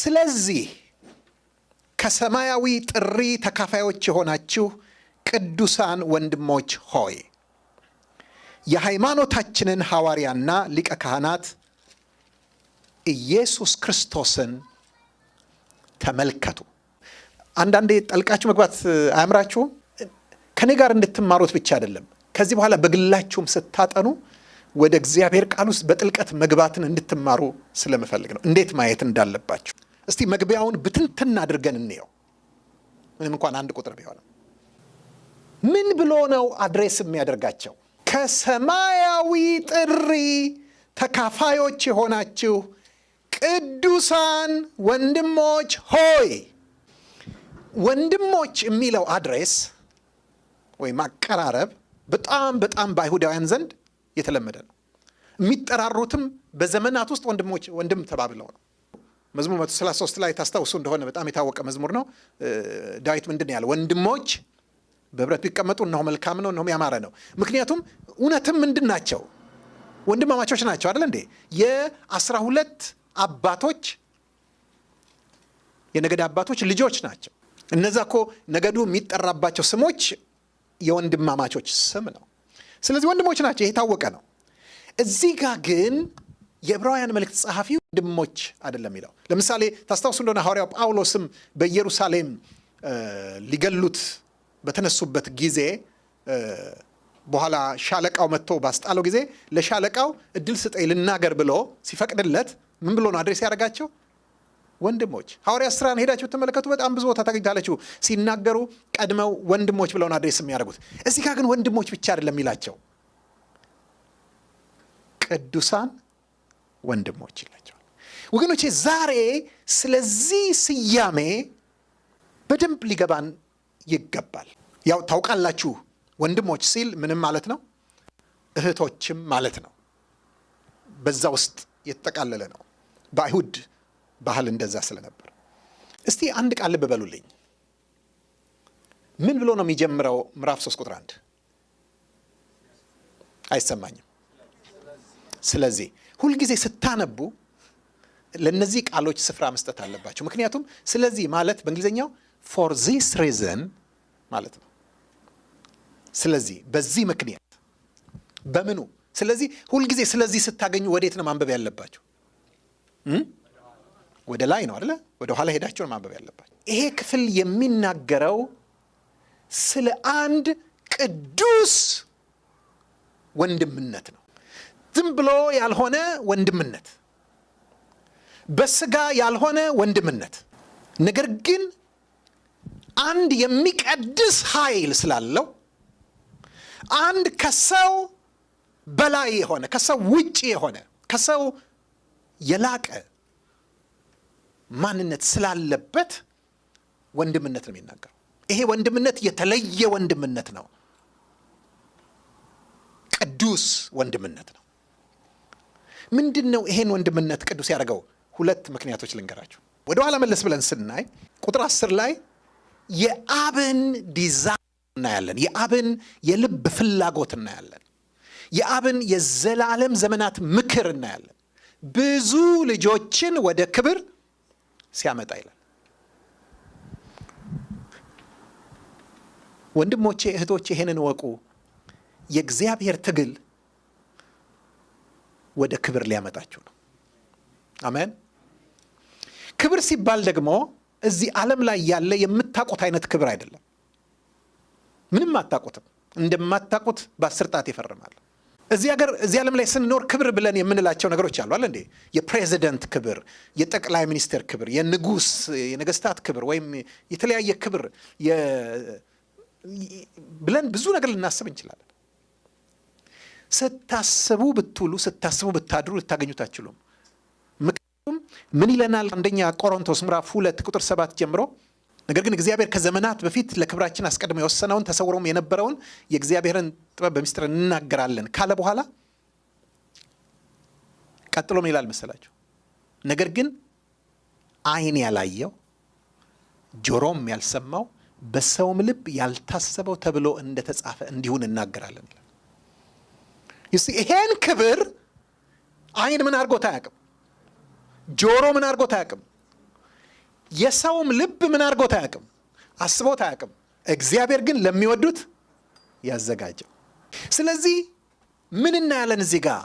ስለዚህ ከሰማያዊ ጥሪ ተካፋዮች የሆናችሁ ቅዱሳን ወንድሞች ሆይ የሃይማኖታችንን ሐዋርያና ሊቀ ካህናት ኢየሱስ ክርስቶስን ተመልከቱ። አንዳንዴ ጠልቃችሁ መግባት አያምራችሁም? ከኔ ጋር እንድትማሩት ብቻ አይደለም፣ ከዚህ በኋላ በግላችሁም ስታጠኑ ወደ እግዚአብሔር ቃል ውስጥ በጥልቀት መግባትን እንድትማሩ ስለምፈልግ ነው፣ እንዴት ማየት እንዳለባችሁ። እስቲ መግቢያውን ብትንትን አድርገን እንየው፣ ምንም እንኳን አንድ ቁጥር ቢሆንም። ምን ብሎ ነው አድሬስ የሚያደርጋቸው? ከሰማያዊ ጥሪ ተካፋዮች የሆናችሁ ቅዱሳን ወንድሞች ሆይ። ወንድሞች የሚለው አድሬስ ወይም አቀራረብ በጣም በአይሁዳውያን ዘንድ የተለመደ ነው። የሚጠራሩትም በዘመናት ውስጥ ወንድም ተባብለው ነው። መዝሙር 133 ላይ ታስታውሱ እንደሆነ በጣም የታወቀ መዝሙር ነው። ዳዊት ምንድን ያለ? ወንድሞች በህብረት ቢቀመጡ እነሆ መልካም ነው፣ እነሆም ያማረ ነው። ምክንያቱም እውነትም ምንድን ናቸው? ወንድማማቾች ናቸው አይደል እንዴ? የ12 አባቶች የነገድ አባቶች ልጆች ናቸው። እነዛ እኮ ነገዱ የሚጠራባቸው ስሞች የወንድማማቾች ስም ነው። ስለዚህ ወንድሞች ናቸው፣ ይሄ የታወቀ ነው። እዚህ ጋር ግን የዕብራውያን መልእክት ጸሐፊ ወንድሞች አይደለም የሚለው። ለምሳሌ ታስታውሱ እንደሆነ ሐዋርያው ጳውሎስም በኢየሩሳሌም ሊገሉት በተነሱበት ጊዜ በኋላ ሻለቃው መጥቶ ባስጣለው ጊዜ ለሻለቃው እድል ስጠኝ ልናገር ብሎ ሲፈቅድለት ምን ብሎ ነው አድሬስ ያደረጋቸው? ወንድሞች። ሐዋርያት ሥራን ሄዳችሁ ተመለከቱ፣ በጣም ብዙ ቦታ ታገኝታላችሁ። ሲናገሩ ቀድመው ወንድሞች ብለው ነው አድሬስ የሚያደርጉት። እዚህ ጋር ግን ወንድሞች ብቻ አይደለም የሚላቸው፣ ቅዱሳን ወንድሞች ይላቸዋል። ወገኖቼ ዛሬ ስለዚህ ስያሜ በደንብ ሊገባን ይገባል። ያው ታውቃላችሁ ወንድሞች ሲል ምንም ማለት ነው? እህቶችም ማለት ነው። በዛ ውስጥ የተጠቃለለ ነው። በአይሁድ ባህል እንደዛ ስለነበር። እስቲ አንድ ቃል ልብ በሉልኝ። ምን ብሎ ነው የሚጀምረው? ምዕራፍ 3 ቁጥር 1 አይሰማኝም። ስለዚህ ሁልጊዜ ስታነቡ ለነዚህ ቃሎች ስፍራ መስጠት አለባቸው። ምክንያቱም ስለዚህ ማለት በእንግሊዝኛው for this reason ማለት ነው። ስለዚህ በዚህ ምክንያት በምኑ። ስለዚህ ሁልጊዜ ስለዚህ ስታገኙ ወዴት ነው ማንበብ ያለባቸው? ወደ ላይ ነው አይደለ? ወደ ኋላ ሄዳችሁ ነው ማንበብ ያለባቸው። ይሄ ክፍል የሚናገረው ስለ አንድ ቅዱስ ወንድምነት ነው። ዝም ብሎ ያልሆነ ወንድምነት፣ በስጋ ያልሆነ ወንድምነት፣ ነገር ግን አንድ የሚቀድስ ኃይል ስላለው አንድ ከሰው በላይ የሆነ ከሰው ውጪ የሆነ ከሰው የላቀ ማንነት ስላለበት ወንድምነት ነው የሚናገረው። ይሄ ወንድምነት የተለየ ወንድምነት ነው። ቅዱስ ወንድምነት ነው። ምንድን ነው ይሄን ወንድምነት ቅዱስ ያደረገው? 2 ምክንያቶች ልንገራችሁ። ወደ ኋላ መለስ ብለን ስናይ ቁጥር 10 ላይ የአብን ዲዛይን እናያለን። የአብን የልብ ፍላጎት እናያለን። የአብን የዘላለም ዘመናት ምክር እናያለን። ብዙ ልጆችን ወደ ክብር ሲያመጣ ይላል። ወንድሞቼ እህቶቼ ይሄንን ወቁ። የእግዚአብሔር ትግል ወደ ክብር ሊያመጣችሁ ነው። አሜን። ክብር ሲባል ደግሞ እዚህ ዓለም ላይ ያለ የምታውቁት አይነት ክብር አይደለም። ምንም አታውቁትም። እንደማታውቁት በ10 ጣት ይፈርማል። እዚህ ዓለም ላይ ስንኖር ክብር ብለን የምንላቸው ነገሮች አሉ አይደል እንዴ? የፕሬዚደንት ክብር፣ የጠቅላይ ሚኒስትር ክብር፣ የንጉስ የነገስታት ክብር ወይም የተለያየ ክብር ብለን ብዙ ነገር ልናስብ እንችላለን። ስታስቡ ብትውሉ ስታስቡ ብታድሩ ልታገኙት አትችሉም። ምክንያቱም ምን ይለናል? አንደኛ ቆሮንቶስ ምዕራፍ 2 ቁጥር 7 ጀምሮ ነገር ግን እግዚአብሔር ከዘመናት በፊት ለክብራችን አስቀድሞ የወሰነውን ተሰውሮም የነበረውን የእግዚአብሔርን ጥበብ በሚስጥር እንናገራለን ካለ በኋላ ቀጥሎ ምን ይላል መሰላችሁ? ነገር ግን ዓይን ያላየው ጆሮም ያልሰማው በሰውም ልብ ያልታሰበው ተብሎ እንደተጻፈ እንዲሁን እናገራለን ይላል። ይሄን ክብር ዓይን ምን አድርጎት አያውቅም። ጆሮ ምን አድርጎት አያውቅም። የሰውም ልብ ምን አድርጎት አያውቅም፣ አስቦት አያውቅም። እግዚአብሔር ግን ለሚወዱት ያዘጋጀው። ስለዚህ ምን እናያለን እዚህ ጋር?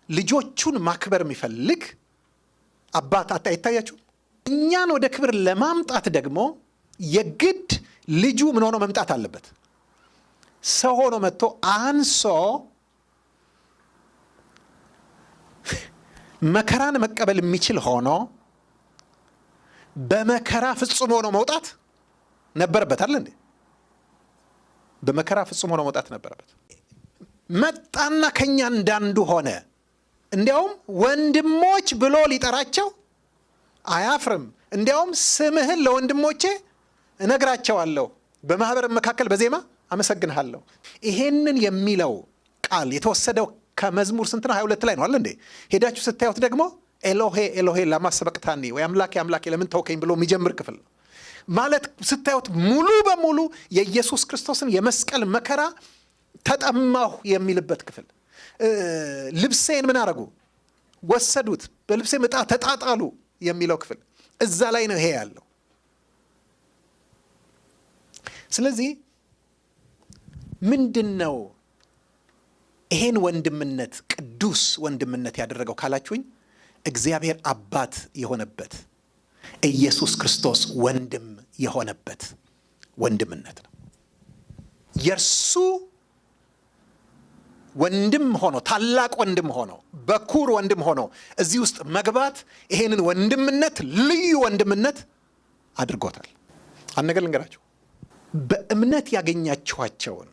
ልጆቹን ማክበር የሚፈልግ አባት አይታያችሁ? እኛን ወደ ክብር ለማምጣት ደግሞ የግድ ልጁ ምን ሆኖ መምጣት አለበት? ሰው ሆኖ መጥቶ አንሶ መከራን መቀበል የሚችል ሆኖ በመከራ ፍጹም ሆኖ መውጣት ነበረበት አይደል እንዴ? በመከራ ፍጹም ሆኖ መውጣት ነበረበት። መጣና ከኛ እንዳንዱ ሆነ። እንዲያውም ወንድሞች ብሎ ሊጠራቸው አያፍርም። እንዲያውም ስምህን ለወንድሞቼ እነግራቸዋለሁ፣ በማህበር መካከል በዜማ አመሰግንሃለሁ። ይሄንን የሚለው ቃል የተወሰደው ከመዝሙር ስንት ነው? 22 ላይ ነው አይደል እንዴ? ሄዳችሁ ስታዩት ደግሞ ኤሎሄ ኤሎሄ ላማ ሰበቅታኒ፣ ወይ አምላኬ አምላኬ ለምን ተውከኝ ብሎ የሚጀምር ክፍል ነው። ማለት ስታዩት ሙሉ በሙሉ የኢየሱስ ክርስቶስን የመስቀል መከራ ተጠማሁ የሚልበት ክፍል። ልብሴን ምን አረጉ? ወሰዱት፣ በልብሴ ዕጣ ተጣጣሉ የሚለው ክፍል እዛ ላይ ነው ይሄ ያለው። ስለዚህ ምንድን ነው ይሄን ወንድምነት ቅዱስ ወንድምነት ያደረገው ካላችሁኝ፣ እግዚአብሔር አባት የሆነበት ኢየሱስ ክርስቶስ ወንድም የሆነበት ወንድምነት ነው። የእርሱ ወንድም ሆኖ ታላቅ ወንድም ሆኖ በኩር ወንድም ሆኖ እዚህ ውስጥ መግባት ይሄንን ወንድምነት ልዩ ወንድምነት አድርጎታል። አንድ ነገር ልንገራችሁ። በእምነት ያገኛችኋቸውን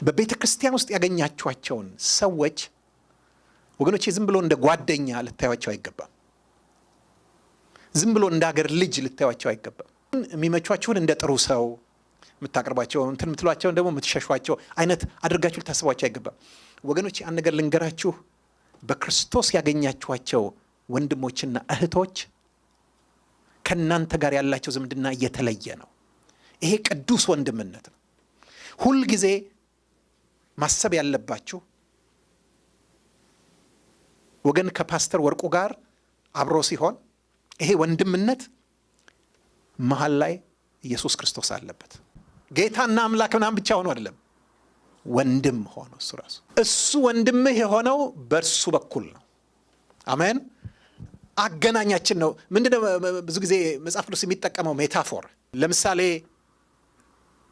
በቤተ ክርስቲያን ውስጥ ያገኛችኋቸውን ሰዎች ወገኖቼ ዝም ብሎ እንደ ጓደኛ ልታዩዋቸው አይገባም። ዝም ብሎ እንደ አገር ልጅ ልታዩዋቸው አይገባም። የሚመቿችሁን እንደ ጥሩ ሰው የምታቀርቧቸው እንትን የምትሏቸውን ደግሞ የምትሸሿቸው አይነት አድርጋችሁ ልታስቧቸው አይገባም። ወገኖቼ አንድ ነገር ልንገራችሁ። በክርስቶስ ያገኛችኋቸው ወንድሞችና እህቶች ከእናንተ ጋር ያላቸው ዝምድና እየተለየ ነው። ይሄ ቅዱስ ወንድምነት ነው። ሁልጊዜ ማሰብ ያለባችሁ ወገን ከፓስተር ወርቁ ጋር አብሮ ሲሆን ይሄ ወንድምነት መሀል ላይ ኢየሱስ ክርስቶስ አለበት። ጌታና አምላክ ምናምን ብቻ ሆኖ አይደለም፣ ወንድም ሆኖ እሱ ወንድምህ የሆነው በእርሱ በኩል ነው። አሜን። አገናኛችን ነው። ምንድነው ብዙ ጊዜ መጽሐፍ ቅዱስ የሚጠቀመው ሜታፎር? ለምሳሌ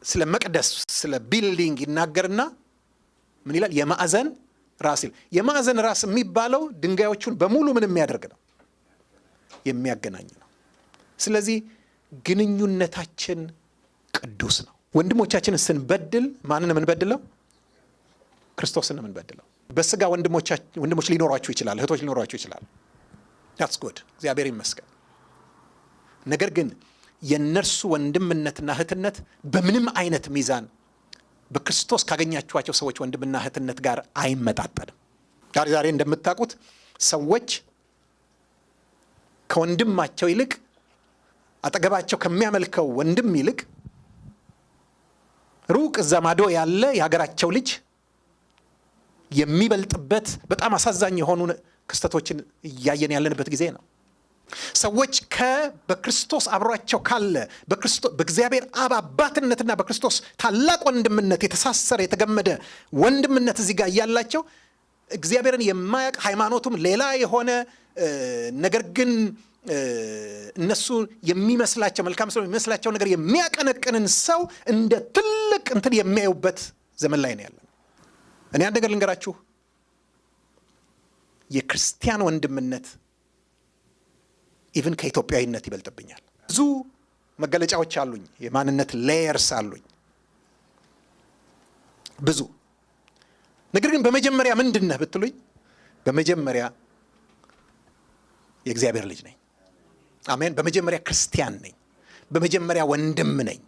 ስለ መቅደስ ስለ ቢልዲንግ ይናገርና ምን ይላል? የማዕዘን ራስ ይላል። የማዕዘን ራስ የሚባለው ድንጋዮቹን በሙሉ ምን የሚያደርግ ነው? የሚያገናኝ ነው። ስለዚህ ግንኙነታችን ቅዱስ ነው። ወንድሞቻችንን ስንበድል ማንን የምንበድለው? ክርስቶስን የምንበድለው። በስጋ ወንድሞች ሊኖሯችሁ ይችላል፣ እህቶች ሊኖሯችሁ ይችላል። that's good፣ እግዚአብሔር ይመስገን። ነገር ግን የነርሱ ወንድምነትና እህትነት በምንም አይነት ሚዛን በክርስቶስ ካገኛችኋቸው ሰዎች ወንድምና እህትነት ጋር አይመጣጠንም። ዛሬ እንደምታውቁት ሰዎች ከወንድማቸው ይልቅ አጠገባቸው ከሚያመልከው ወንድም ይልቅ ሩቅ እዛ ማዶ ያለ የሀገራቸው ልጅ የሚበልጥበት በጣም አሳዛኝ የሆኑ ክስተቶችን እያየን ያለንበት ጊዜ ነው። ሰዎች በክርስቶስ አብሯቸው ካለ በእግዚአብሔር አብ አባትነትና በክርስቶስ ታላቅ ወንድምነት የተሳሰረ የተገመደ ወንድምነት እዚህ ጋር እያላቸው እግዚአብሔርን የማያውቅ ሃይማኖቱም ሌላ የሆነ ነገር ግን እነሱ የሚመስላቸው መልካም ሰው የሚመስላቸው ነገር የሚያቀነቅንን ሰው እንደ ትልቅ እንትን የሚያዩበት ዘመን ላይ ነው ያለነው። እኔ አንድ ነገር ልንገራችሁ። የክርስቲያን ወንድምነት ኢቭን ከኢትዮጵያዊነት ይበልጥብኛል። ብዙ መገለጫዎች አሉኝ፣ የማንነት ሌየርስ አሉኝ ብዙ። ነገር ግን በመጀመሪያ ምንድነህ ብትሉኝ፣ በመጀመሪያ የእግዚአብሔር ልጅ ነኝ። አሜን። በመጀመሪያ ክርስቲያን ነኝ። በመጀመሪያ ወንድም ነኝ።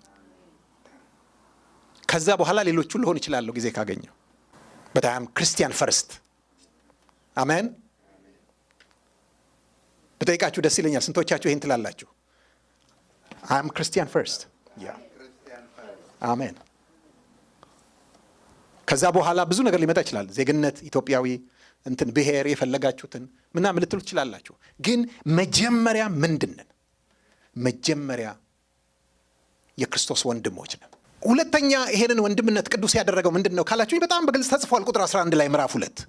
ከዛ በኋላ ሌሎቹ ልሆን ይችላለሁ ጊዜ ካገኘው። በጣም ክርስቲያን ፈርስት። አሜን። በጠይቃችሁ ደስ ይለኛል። ስንቶቻችሁ ይሄን ትላላችሁ? አም ክርስቲያን ፈርስት። ያ አሜን። ከዛ በኋላ ብዙ ነገር ሊመጣ ይችላል። ዜግነት ኢትዮጵያዊ፣ እንትን ብሔር የፈለጋችሁትን ምናምን ልትሉ ትችላላችሁ። ግን መጀመሪያ ምንድነን? መጀመሪያ የክርስቶስ ወንድሞች ነን። ሁለተኛ ይሄንን ወንድምነት ቅዱስ ያደረገው ምንድነው ካላችሁኝ በጣም በግልጽ ተጽፏል። ቁጥር 11 ላይ ምዕራፍ 2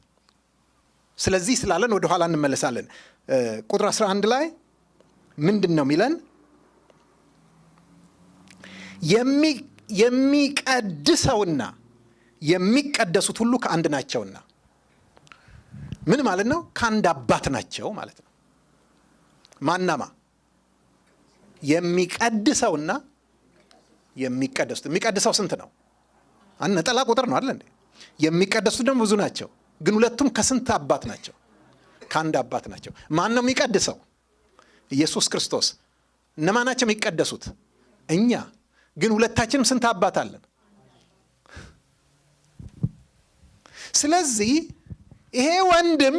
ስለዚህ ስላለን ወደ ኋላ እንመለሳለን። ቁጥር 11 ላይ ምንድነው የሚለን? የሚቀድሰውና የሚቀደሱት ሁሉ ከአንድ ናቸውና። ምን ማለት ነው? ከአንድ አባት ናቸው ማለት ነው። ማናማ? የሚቀድሰውና የሚቀደሱት። የሚቀድሰው ስንት ነው? ነጠላ ቁጥር ነው አይደል እንዴ? የሚቀደሱት ደግሞ ብዙ ናቸው። ግን ሁለቱም ከስንት አባት ናቸው? ከአንድ አባት ናቸው። ማን ነው የሚቀድሰው? ኢየሱስ ክርስቶስ። እነማን ናቸው የሚቀደሱት? እኛ። ግን ሁለታችንም ስንት አባት አለን? ስለዚህ ይሄ ወንድም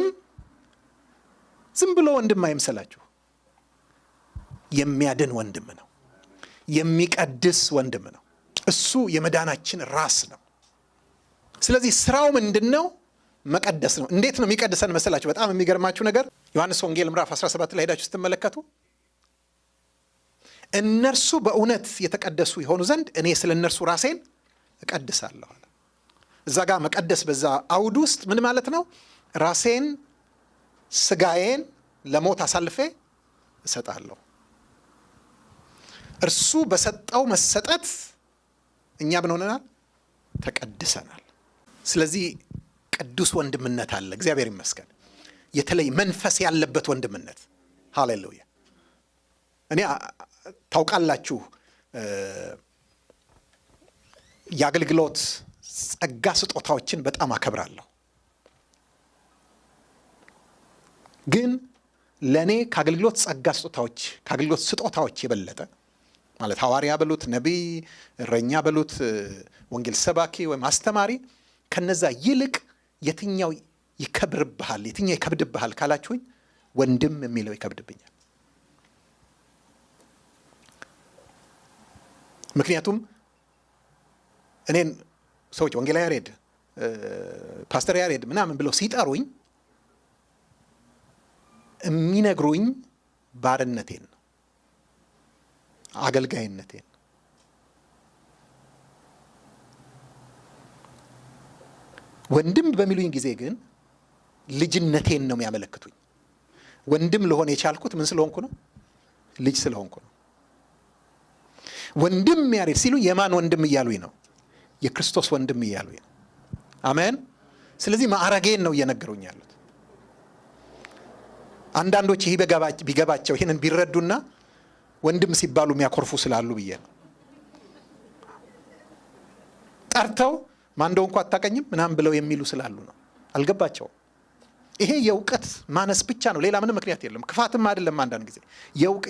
ዝም ብሎ ወንድም አይምሰላችሁ። የሚያድን ወንድም ነው። የሚቀድስ ወንድም ነው። እሱ የመዳናችን ራስ ነው። ስለዚህ ስራው ምንድን ነው? መቀደስ ነው። እንዴት ነው የሚቀድሰን መሰላችሁ? በጣም የሚገርማችሁ ነገር ዮሐንስ ወንጌል ምዕራፍ 17 ላይ ሄዳችሁ ስትመለከቱ እነርሱ በእውነት የተቀደሱ የሆኑ ዘንድ እኔ ስለ እነርሱ ራሴን እቀድሳለሁ አለ። እዛ ጋር መቀደስ በዛ አውድ ውስጥ ምን ማለት ነው? ራሴን ስጋዬን ለሞት አሳልፌ እሰጣለሁ። እርሱ በሰጠው መሰጠት እኛ ምን ሆነናል? ተቀድሰናል። ስለዚህ ቅዱስ ወንድምነት አለ። እግዚአብሔር ይመስገን። የተለይ መንፈስ ያለበት ወንድምነት። ሃሌሉያ። እኔ ታውቃላችሁ የአገልግሎት ጸጋ ስጦታዎችን በጣም አከብራለሁ። ግን ለእኔ ከአገልግሎት ጸጋ ስጦታዎች ከአገልግሎት ስጦታዎች የበለጠ ማለት ሐዋርያ በሉት፣ ነቢይ፣ እረኛ በሉት፣ ወንጌል ሰባኪ ወይም አስተማሪ ከነዛ ይልቅ የትኛው ይከብርብሃል፣ የትኛው ይከብድብሃል ካላችሁኝ ወንድም የሚለው ይከብድብኛል። ምክንያቱም እኔን ሰዎች ወንጌላዊ ያሬድ፣ ፓስተር ያሬድ ምናምን ብለው ሲጠሩኝ የሚነግሩኝ ባርነቴን ነው፣ አገልጋይነቴን። ወንድም በሚሉኝ ጊዜ ግን ልጅነቴን ነው የሚያመለክቱኝ። ወንድም ለሆነ የቻልኩት ምን ስለሆንኩ ነው? ልጅ ስለሆንኩ ነው። ወንድም ያሬድ ሲሉ የማን ወንድም እያሉኝ ነው? የክርስቶስ ወንድም እያሉኝ ነው። አሜን። ስለዚህ ማዕረጌን ነው እየነገሩኝ ያሉት። አንዳንዶች ይሄ ቢገባቸው ይህንን ቢረዱና ወንድም ሲባሉ የሚያኮርፉ ስላሉ ብዬ ነው። ጠርተው ማን እንደሆንኩ አታውቀኝም ምናምን ብለው የሚሉ ስላሉ ነው። አልገባቸውም። ይሄ የእውቀት ማነስ ብቻ ነው፣ ሌላ ምንም ምክንያት የለም። ክፋትም አይደለም። አንዳንድ ጊዜ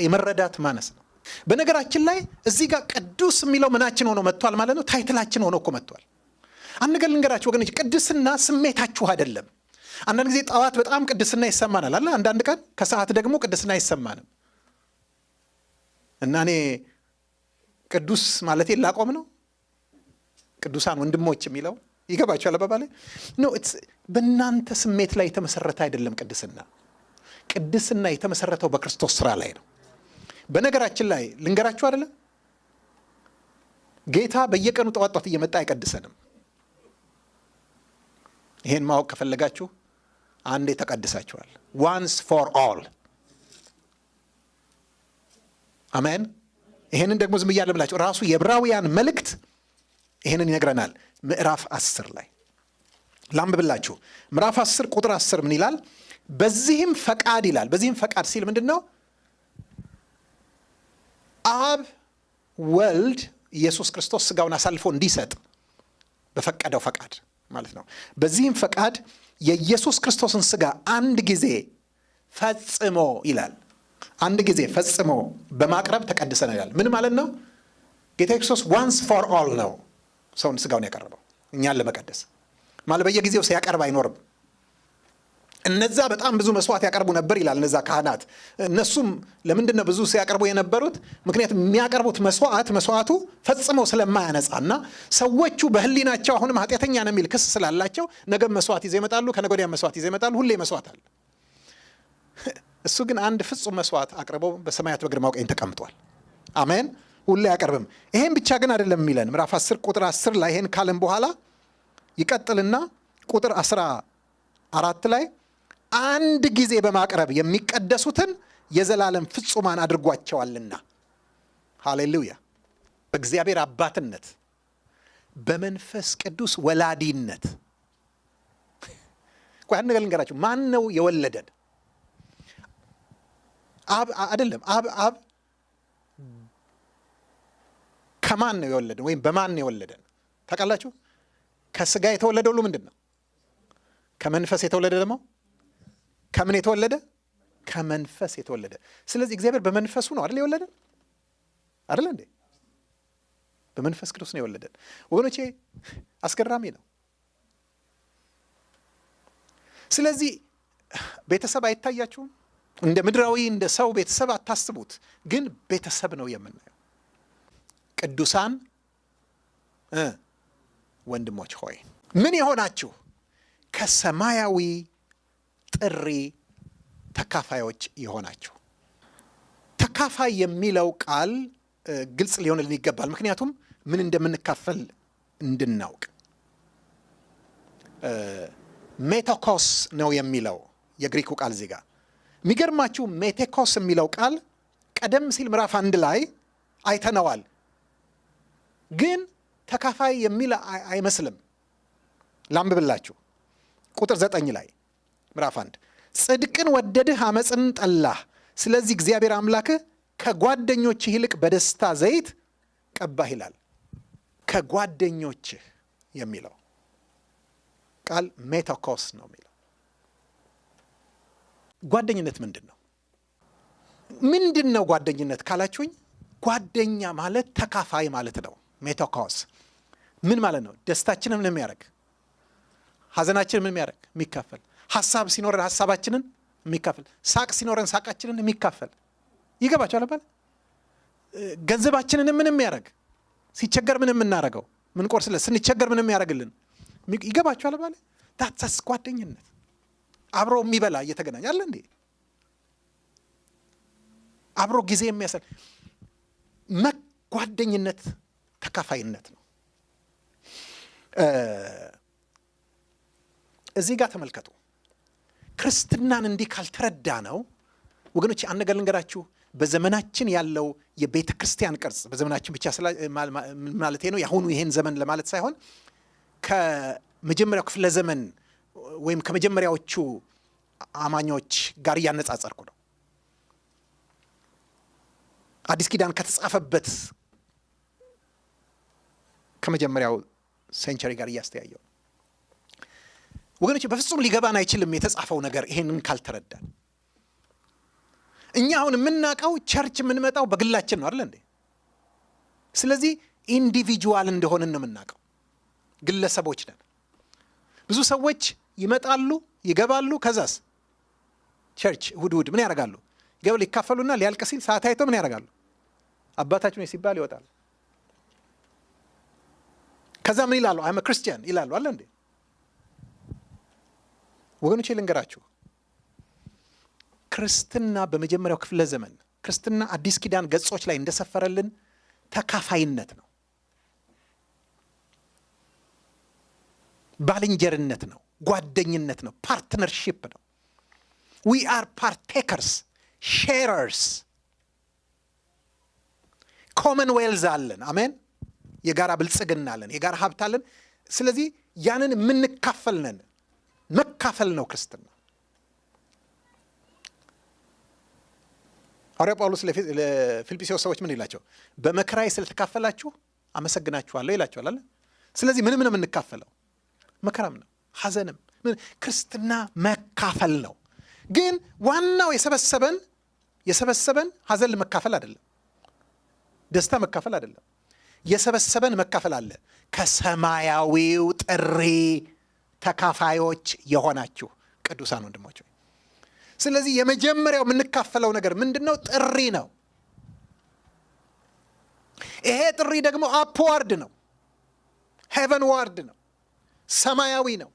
የመረዳት ማነስ ነው። በነገራችን ላይ እዚህ ጋር ቅዱስ የሚለው ምናችን ሆኖ መጥቷል ማለት ነው። ታይትላችን ሆኖ እኮ መጥቷል። አንድ ነገር ልንገራችሁ ወገኖች፣ ቅድስና ስሜታችሁ አይደለም። አንዳንድ ጊዜ ጠዋት በጣም ቅድስና ይሰማናል አለ፣ አንዳንድ ቀን ከሰዓት ደግሞ ቅድስና አይሰማንም። እና እኔ ቅዱስ ማለቴ ላቆም ነው። ቅዱሳን ወንድሞች የሚለው ይገባችኋል አባባሌ ነው። በእናንተ ስሜት ላይ የተመሰረተ አይደለም። ቅድስና የተመሰረተው በክርስቶስ ስራ ላይ ነው። በነገራችን ላይ ልንገራችሁ አይደለም፣ ጌታ በየቀኑ ጠዋት እየመጣ አይቀድሰንም። ይሄን ማወቅ ከፈለጋችሁ አንዴ ተቀድሳችኋል። once for all አሜን። ይሄንን ደግሞ ዝም ብያለሁ ብላችሁ ራሱ የዕብራውያን መልእክት ይሄንን ይነግረናል። ምዕራፍ 10 ላይ ላንብብላችሁ። ምዕራፍ 10 ቁጥር 10 ምን ይላል? በዚህም ፈቃድ ይላል። በዚህም ፈቃድ ሲል ምንድነው? አብ ወልድ ኢየሱስ ክርስቶስ ስጋውን አሳልፎ እንዲሰጥ በፈቀደው ፈቃድ ማለት ነው። በዚህም ፈቃድ የኢየሱስ ክርስቶስን ስጋ አንድ ጊዜ ፈጽሞ ይላል። አንድ ጊዜ ፈጽሞ በማቅረብ ተቀድሰናል ይላል። ምን ማለት ነው? ጌታ ክርስቶስ once for all ነው ሰውን ስጋውን ያቀረበው እኛን ለመቀደስ ማለት። በየጊዜው ሲያቀርብ አይኖርም። እነዛ በጣም ብዙ መስዋዕት ያቀርቡ ነበር ይላል። እነዛ ካህናት እነሱም ለምንድን ነው ብዙ ሲያቀርቡ የነበሩት? ምክንያቱም የሚያቀርቡት መስዋዕቱ ፈጽመው ስለማያነጻና ሰዎቹ በህሊናቸው አሁንም ኃጢአተኛ ነው የሚል ክስ ስላላቸው ነገ መስዋዕት ይዘው ይመጣሉ፣ ከነገ ወዲያ መስዋዕት ይዘው ይመጣሉ። ሁሌ መስዋዕት አለ። እሱ ግን አንድ ፍጹም መስዋዕት አቅርበው በሰማያት በግርማው ቀኝ ተቀምጧል። አሜን። ሁሌ አያቀርብም። ይሄን ብቻ ግን አይደለም የሚለን ምዕራፍ 10 ቁጥር 10 ላይ ይሄን ካለም በኋላ ይቀጥልና ቁጥር 14 ላይ አንድ ጊዜ በማቅረብ የሚቀደሱትን የዘላለም ፍጹማን አድርጓቸዋልና። ሃሌሉያ። በእግዚአብሔር አባትነት በመንፈስ ቅዱስ ወላዲነት። ቆይ አንድ ነገር ልንገራችሁ። ማን ነው የወለደን? አብ አይደለም። አብ ከማን ነው የወለደን? ወይም በማን ነው የወለደን? ታውቃላችሁ? ከስጋ የተወለደ ሁሉ ምንድን ነው? ከመንፈስ የተወለደ ደግሞ ከምን የተወለደ? ከመንፈስ የተወለደ። ስለዚህ እግዚአብሔር በመንፈሱ ነው አይደል የወለደን? አይደል እንዴ? በመንፈስ ቅዱስ ነው የወለደን። ወገኖቼ አስገራሚ ነው። ስለዚህ ቤተሰብ አይታያችሁም? እንደ ምድራዊ እንደ ሰው ቤተሰብ አታስቡት፣ ግን ቤተሰብ ነው የምናየው። ቅዱሳን ወንድሞች ሆይ ምን የሆናችሁ ከሰማያዊ ጥሪ ተካፋዮች የሆናችሁ። ተካፋይ የሚለው ቃል ግልጽ ሊሆንልን ይገባል። ምክንያቱም ምን እንደምንካፈል እንድናውቅ። ሜቶኮስ ነው የሚለው የግሪኩ ቃል እዚህ ጋር። የሚገርማችሁ ሜቴኮስ የሚለው ቃል ቀደም ሲል ምዕራፍ 1 ላይ አይተነዋል፣ ግን ተካፋይ የሚል አይመስልም። ላንብብላችሁ። ቁጥር 9 ላይ ምዕራፍ 1 ጽድቅን ወደድህ አመፅን ጠላህ፣ ስለዚህ እግዚአብሔር አምላክህ ከጓደኞችህ ይልቅ በደስታ ዘይት ቀባህ ይላል። ከጓደኞችህ የሚለው ቃል ሜቶኮስ ነው የሚለው። ጓደኝነት ምንድን ነው? ምንድን ነው ጓደኝነት ካላችሁኝ፣ ጓደኛ ማለት ተካፋይ ማለት ነው። ሜቶኮስ ምን ማለት ነው? ደስታችንን ምን የሚያደርግ፣ ሐዘናችንን ምን የሚያደርግ፣ የሚካፈል። ሐሳብ ሲኖረን ሐሳባችንን የሚካፈል፣ ሳቅ ሲኖረን ሳቃችንን የሚካፈል። ይገባችኋል አባል? ገንዘባችንን ምን የሚያደርግ፣ ሲቸገር ምን የምናደርገው፣ ምን ቆርስለት ስንቸገር ምን የሚያደርግልን። ይገባችኋል አባል? ዳትስ ጓደኝነት። አብሮ የሚበላ እየተገናኘ አለ እንዴ? አብሮ ጊዜ የሚያሰል ጓደኝነት ተካፋይነት ነው። እዚህ ጋር ተመልከቱ። ክርስትናን እንዲህ ካልተረዳ ነው ወገኖች፣ አንድ ነገር ልንገራችሁ። በዘመናችን ያለው የቤተ ክርስቲያን ቅርጽ፣ በዘመናችን ብቻ ማለት ነው፣ የአሁኑ ይሄን ዘመን ለማለት ሳይሆን ከመጀመሪያው ክፍለ ዘመን ወይም ከመጀመሪያዎቹ አማኞች ጋር እያነጻጸርኩ ነው። አዲስ ኪዳን ከተጻፈበት ከመጀመሪያው ሴንቸሪ ጋር እያስተያየው ወገኖች፣ በፍጹም ሊገባን አይችልም የተጻፈው ነገር ይሄንን ካልተረዳን። እኛ አሁን የምናውቀው ቸርች የምንመጣው በግላችን ነው አይደል እንዴ? ስለዚህ ኢንዲቪጁዋል እንደሆንን ነው የምናውቀው፣ ግለሰቦች ነን። ብዙ ሰዎች ይመጣሉ ይገባሉ። ከዛስ ቸርች እሑድ ምን ያደርጋሉ? ገበል ይካፈሉና ሊያልቅ ሲል ሰዓት አይተው ምን ያደርጋሉ? አባታችን ሲባል ይወጣሉ። ከዛ ምን ይላሉ? አይም ክርስቲያን ይላሉ አለ እንዴ? ወገኖቼ ልንገራችሁ፣ ክርስትና በመጀመሪያው ክፍለ ዘመን ክርስትና አዲስ ኪዳን ገጾች ላይ እንደሰፈረልን ተካፋይነት ነው፣ ባልንጀርነት ነው፣ ጓደኝነት ነው፣ ፓርትነርሺፕ ነው። ዊ አር ፓርቴከርስ፣ ሼረርስ። ኮመንዌልዝ አለን። አሜን። የጋራ ብልጽግና አለን፣ የጋራ ሀብት አለን። ስለዚህ ያንን የምንካፈል ነን። መካፈል ነው ክርስትና። ሐዋርያው ጳውሎስ ለፊልጵስዩስ ሰዎች ምን ይላቸው? በመከራዬ ስለተካፈላችሁ አመሰግናችኋለሁ ይላቸዋል አለ። ስለዚህ ምንም ነው የምንካፈለው፣ መከራም ነው ሐዘንም። ክርስትና መካፈል ነው። ግን ዋናው የሰበሰበን ሐዘን መካፈል አይደለም፣ ደስታ መካፈል አይደለም። የሰበሰበን መካፈል አለ። ከሰማያዊው ጥሪ ተካፋዮች የሆናችሁ ቅዱሳን ወንድሞች። ስለዚህ የመጀመሪያው የምንካፈለው ነገር ምንድን ነው? ጥሪ ነው። ይሄ ጥሪ ደግሞ አፕዋርድ ነው፣ ሄቨን ዋርድ ነው፣ ሰማያዊ ነው።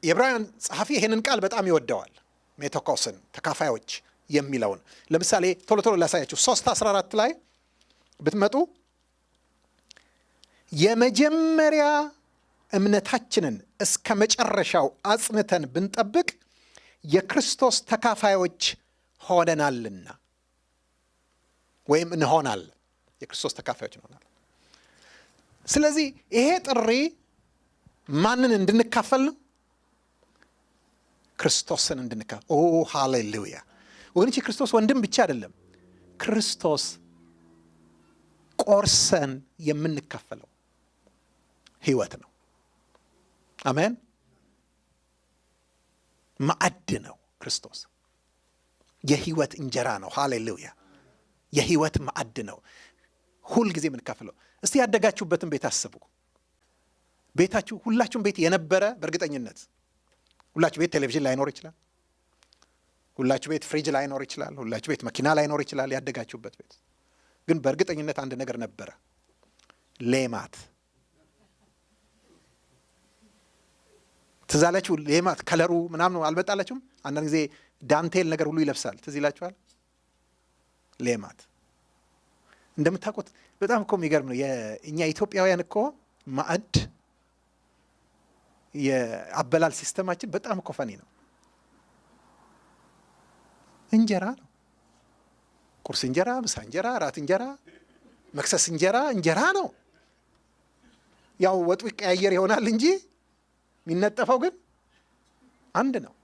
የዕብራውያን ጸሐፊ ይሄንን ቃል በጣም ይወደዋል። ሜቶኮስን ተካፋዮች የሚለውን ለምሳሌ ቶሎ ቶሎ ላሳያችሁ። 3:14 ላይ ብትመጡ የመጀመሪያ እምነታችንን እስከ መጨረሻው አጽንተን ብንጠብቅ የክርስቶስ ተካፋዮች ሆነናልና፣ ወይም እንሆናለን። የክርስቶስ ተካፋዮች እንሆናለን። ስለዚህ ይሄ ጥሪ ማንን እንድንካፈል ነው? ክርስቶስን እንድንካፈል። ኦ ሃሌሉያ ወገኖች! ክርስቶስ ወንድም ብቻ አይደለም፣ ክርስቶስ ቆርሰን የምንካፈለው ህይወት ነው። አሜን። ማዕድ ነው ክርስቶስ። የህይወት እንጀራ ነው። ሃሌሉያ! የህይወት ማዕድ ነው። ሁል ጊዜ የምንካፈለው። እስቲ ያደጋችሁበትን ቤት አስቡ። ቤታችሁ፣ ሁላችሁም ቤት የነበረ በእርግጠኝነት ሁላችሁ ቤት ቴሌቪዥን ላይኖር ይችላል። ሁላችሁ ቤት ፍሪጅ ላይኖር ይችላል። ሁላችሁ ቤት መኪና ላይኖር ይችላል። ያደጋችሁበት ቤት ግን በእርግጠኝነት አንድ ነገር ነበረ፣ ሌማት። ትዝ አላችሁ? ሌማት ከለሩ ምናምን አልመጣላችሁም? አንዳንድ ጊዜ ዳንቴል ነገር ሁሉ ይለብሳል። ትዝ ይላችኋል? ሌማት እንደምታውቁት በጣም እኮ የሚገርም ነው። እኛ ኢትዮጵያውያን እኮ ማዕድ የአበላል ሲስተማችን በጣም እኮ ፈኒ ነው። እንጀራ ነው። ቁርስ እንጀራ፣ ምሳ እንጀራ፣ ራት እንጀራ፣ መክሰስ እንጀራ፣ እንጀራ ነው። ያው ወጡ ይቀያየር ይሆናል እንጂ የሚነጠፈው ግን አንድ ነው።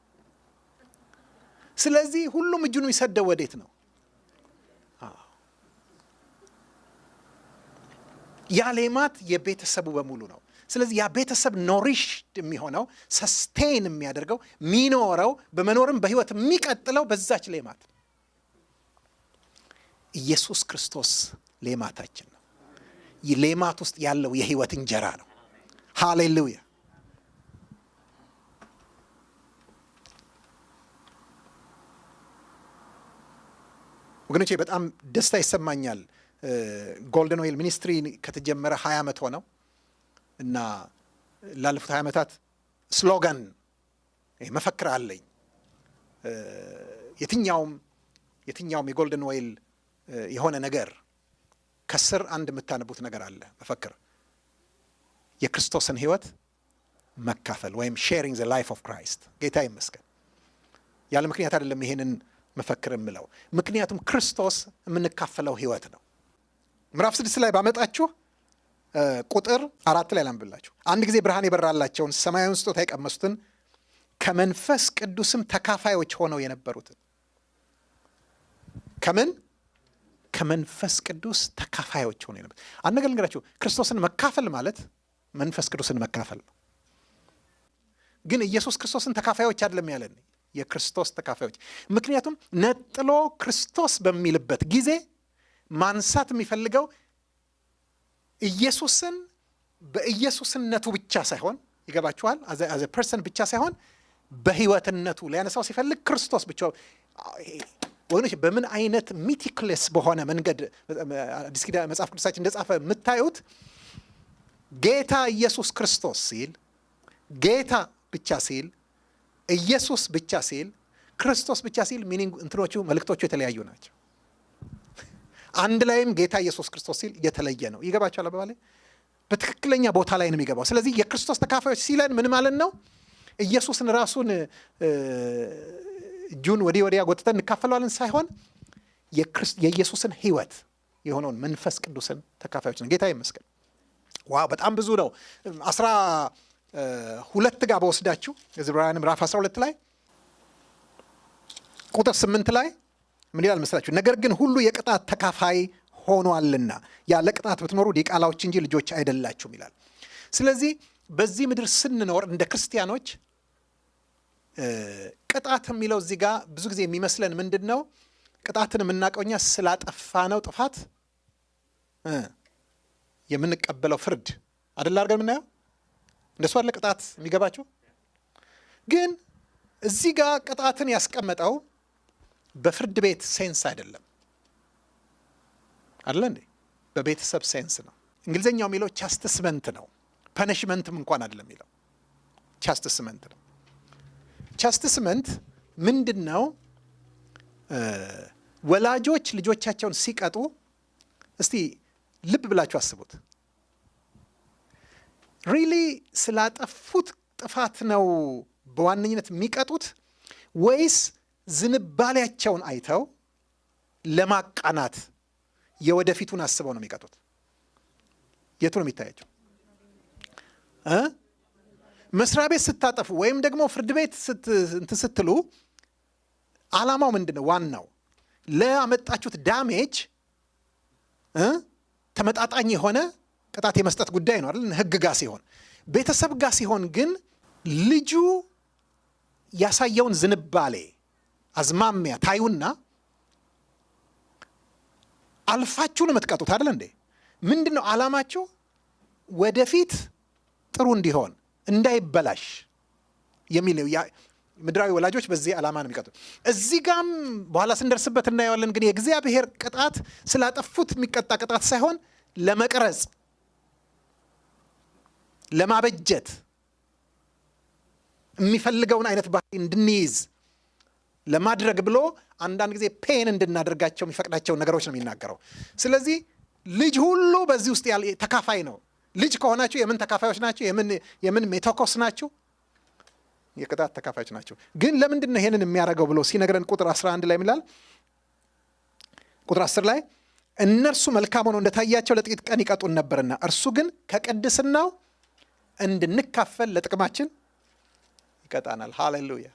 ስለዚህ ሁሉም እጁን የሚሰደው ወዴት ነው? ያ ሌማት የቤተሰቡ በሙሉ ነው። ስለዚህ ያ ቤተሰብ ኖሪሽድ የሚሆነው ሰስቴን የሚያደርገው የሚኖረው በመኖርም በህይወት የሚቀጥለው በዛች ሌማት። ኢየሱስ ክርስቶስ ሌማታችን ነው። ይህ ሌማት ውስጥ ያለው የህይወት እንጀራ ነው። ሃሌሉያ! ወገኖቼ በጣም ደስታ ይሰማኛል። ጎልደን ኦይል ሚኒስትሪ ከተጀመረ 20 ዓመት ሆነው እና ላለፉት 20 ዓመታት ስሎጋን መፈክር አለኝ። የትኛውም የጎልደን ኦይል የሆነ ነገር ከስር አንድ የምታነቡት ነገር አለ። መፈክር የክርስቶስን ህይወት መካፈል ወይም ሼሪንግ ዘ ላይፍ ኦፍ ክራይስት። ጌታ ይመስገን። ያለ ምክንያት አይደለም ይሄንን መፈክር የምለው፣ ምክንያቱም ክርስቶስ የምንካፈለው ህይወት ነው። ምዕራፍ 6 ላይ ባመጣችሁ ቁጥር 4 ላይ ላንብላችሁ። አንድ ጊዜ ብርሃን የበራላቸውን ሰማያዊውን ስጦታ የቀመሱትን ከመንፈስ ቅዱስም ተካፋዮች ሆነው የነበሩትን። ከመንፈስ ቅዱስ ተካፋዮች ሆነው የነበሩት። አንድ ነገር ልንገራችሁ፣ ክርስቶስን መካፈል ማለት መንፈስ ቅዱስን መካፈል ነው። ግን ኢየሱስ ክርስቶስን ተካፋዮች አይደለም ያለን፣ የክርስቶስ ተካፋዮች። ምክንያቱም ነጥሎ ክርስቶስ በሚልበት ጊዜ ማንሳት የሚፈልገው ኢየሱስን በኢየሱስነቱ ብቻ ሳይሆን፣ ይገባችኋል? አዘ ፐርሰን ብቻ ሳይሆን በህይወትነቱ ሊያነሳው ሲፈልግ ክርስቶስ ብቻ። ወገኖች በምን አይነት ሚቲክለስ በሆነ መንገድ አዲስ ኪዳን መጽሐፍ ቅዱሳችን እንደጻፈ የምታዩት፣ ጌታ ኢየሱስ ክርስቶስ ሲል፣ ጌታ ብቻ ሲል፣ ኢየሱስ ብቻ ሲል፣ ክርስቶስ ብቻ ሲል ሚኒንግ እንትኖቹ መልእክቶቹ የተለያዩ ናቸው። አንድ ላይም ጌታ ኢየሱስ ክርስቶስ ሲል የተለየ ነው። ይገባችኋል? አባባሌ በትክክለኛ ቦታ ላይ ነው የሚገባው። ስለዚህ የክርስቶስ ተካፋዮች ሲለን ምን ማለት ነው? ኢየሱስን ራሱን እጁን ወዲያ ጎትተን እንካፈለዋለን ሳይሆን የኢየሱስን ህይወት የሆነውን መንፈስ ቅዱስን ተካፋዮች ነው። ጌታ ይመስገን። ዋው በጣም ብዙ ነው። 12 ጋር በወስዳችሁ ዕብራውያን ምዕራፍ 12 ላይ ቁጥር 8 ላይ ምን ይላል መስላችሁ? ነገር ግን ሁሉ የቅጣት ተካፋይ ሆኗልና ያለ ቅጣት ብትኖሩ ዲቃላዎች እንጂ ልጆች አይደላችሁም ይላል። ስለዚህ በዚህ ምድር ስንኖር እንደ ክርስቲያኖች ቅጣት የሚለው እዚህ ጋር ብዙ ጊዜ የሚመስለን ምንድን ነው? ቅጣትን የምናውቀው እኛ ስላጠፋ ነው ጥፋት የምንቀበለው ፍርድ አይደል አድርገን የምናየው። እንደሱ አለ ቅጣት የሚገባቸው። ግን እዚህ ጋር ቅጣትን ያስቀመጠው በፍርድ ቤት ሴንስ አይደለም አይደል እንዴ? በቤተሰብ ሴንስ ነው። እንግሊዘኛው የሚለው ቻስቲስመንት ነው። ፐኒሽመንትም እንኳን አይደለም የሚለው ቻስቲስመንት ነው። ቻስቲስመንት ምንድን ነው? ወላጆች ልጆቻቸውን ሲቀጡ እስቲ ልብ ብላችሁ አስቡት። ሪሊ ስላጠፉት ጥፋት ነው በዋነኝነት የሚቀጡት ወይስ ዝንባሌያቸውን አይተው ለማቃናት የወደፊቱን አስበው ነው የሚቀጡት? የቱ ነው የሚታያቸው? መስሪያ ቤት ስታጠፉ ወይም ደግሞ ፍርድ ቤት ስትሉ ዓላማው ምንድን ነው? ዋናው ለአመጣችሁት ዳሜጅ ተመጣጣኝ የሆነ ቅጣት የመስጠት ጉዳይ ነው አይደል? ህግ ጋር ሲሆን፣ ቤተሰብ ጋር ሲሆን ግን ልጁ ያሳየውን ዝንባሌ አዝማሚያ ታዩና አልፋችሁ ነው የምትቀጡት አይደል እንዴ? ምንድን ነው ዓላማችሁ? ወደፊት ጥሩ እንዲሆን እንዳይበላሽ የሚል ነው። ምድራዊ ወላጆች በዚህ ዓላማ ነው የሚቀጡት። እዚህ ጋም በኋላ ስንደርስበት እናየዋለን። ግን የእግዚአብሔር ቅጣት ስላጠፉት የሚቀጣ ቅጣት ሳይሆን ለመቅረጽ፣ ለማበጀት የሚፈልገውን አይነት ባህሪ እንድንይዝ ለማድረግ ብሎ አንዳንድ ጊዜ ፔን እንድናደርጋቸው የሚፈቅዳቸውን ነገሮች ነው የሚናገረው። ስለዚህ ልጅ ሁሉ በዚህ ውስጥ ተካፋይ ነው። ልጅ ከሆናችሁ የምን ተካፋዮች ናቸው? የምን ሜቶኮስ ናችሁ? የቅጣት ተካፋዮች ናቸው። ግን ለምንድን ነው ይሄንን የሚያደርገው ብሎ ሲነግረን ቁጥር 11 ላይ ይላል። ቁጥር 10 ላይ እነርሱ መልካም ሆነው እንደታያቸው ለጥቂት ቀን ይቀጡን ነበርና እርሱ ግን ከቅድስናው እንድንካፈል ለጥቅማችን ይቀጣናል። ሃሌሉያ።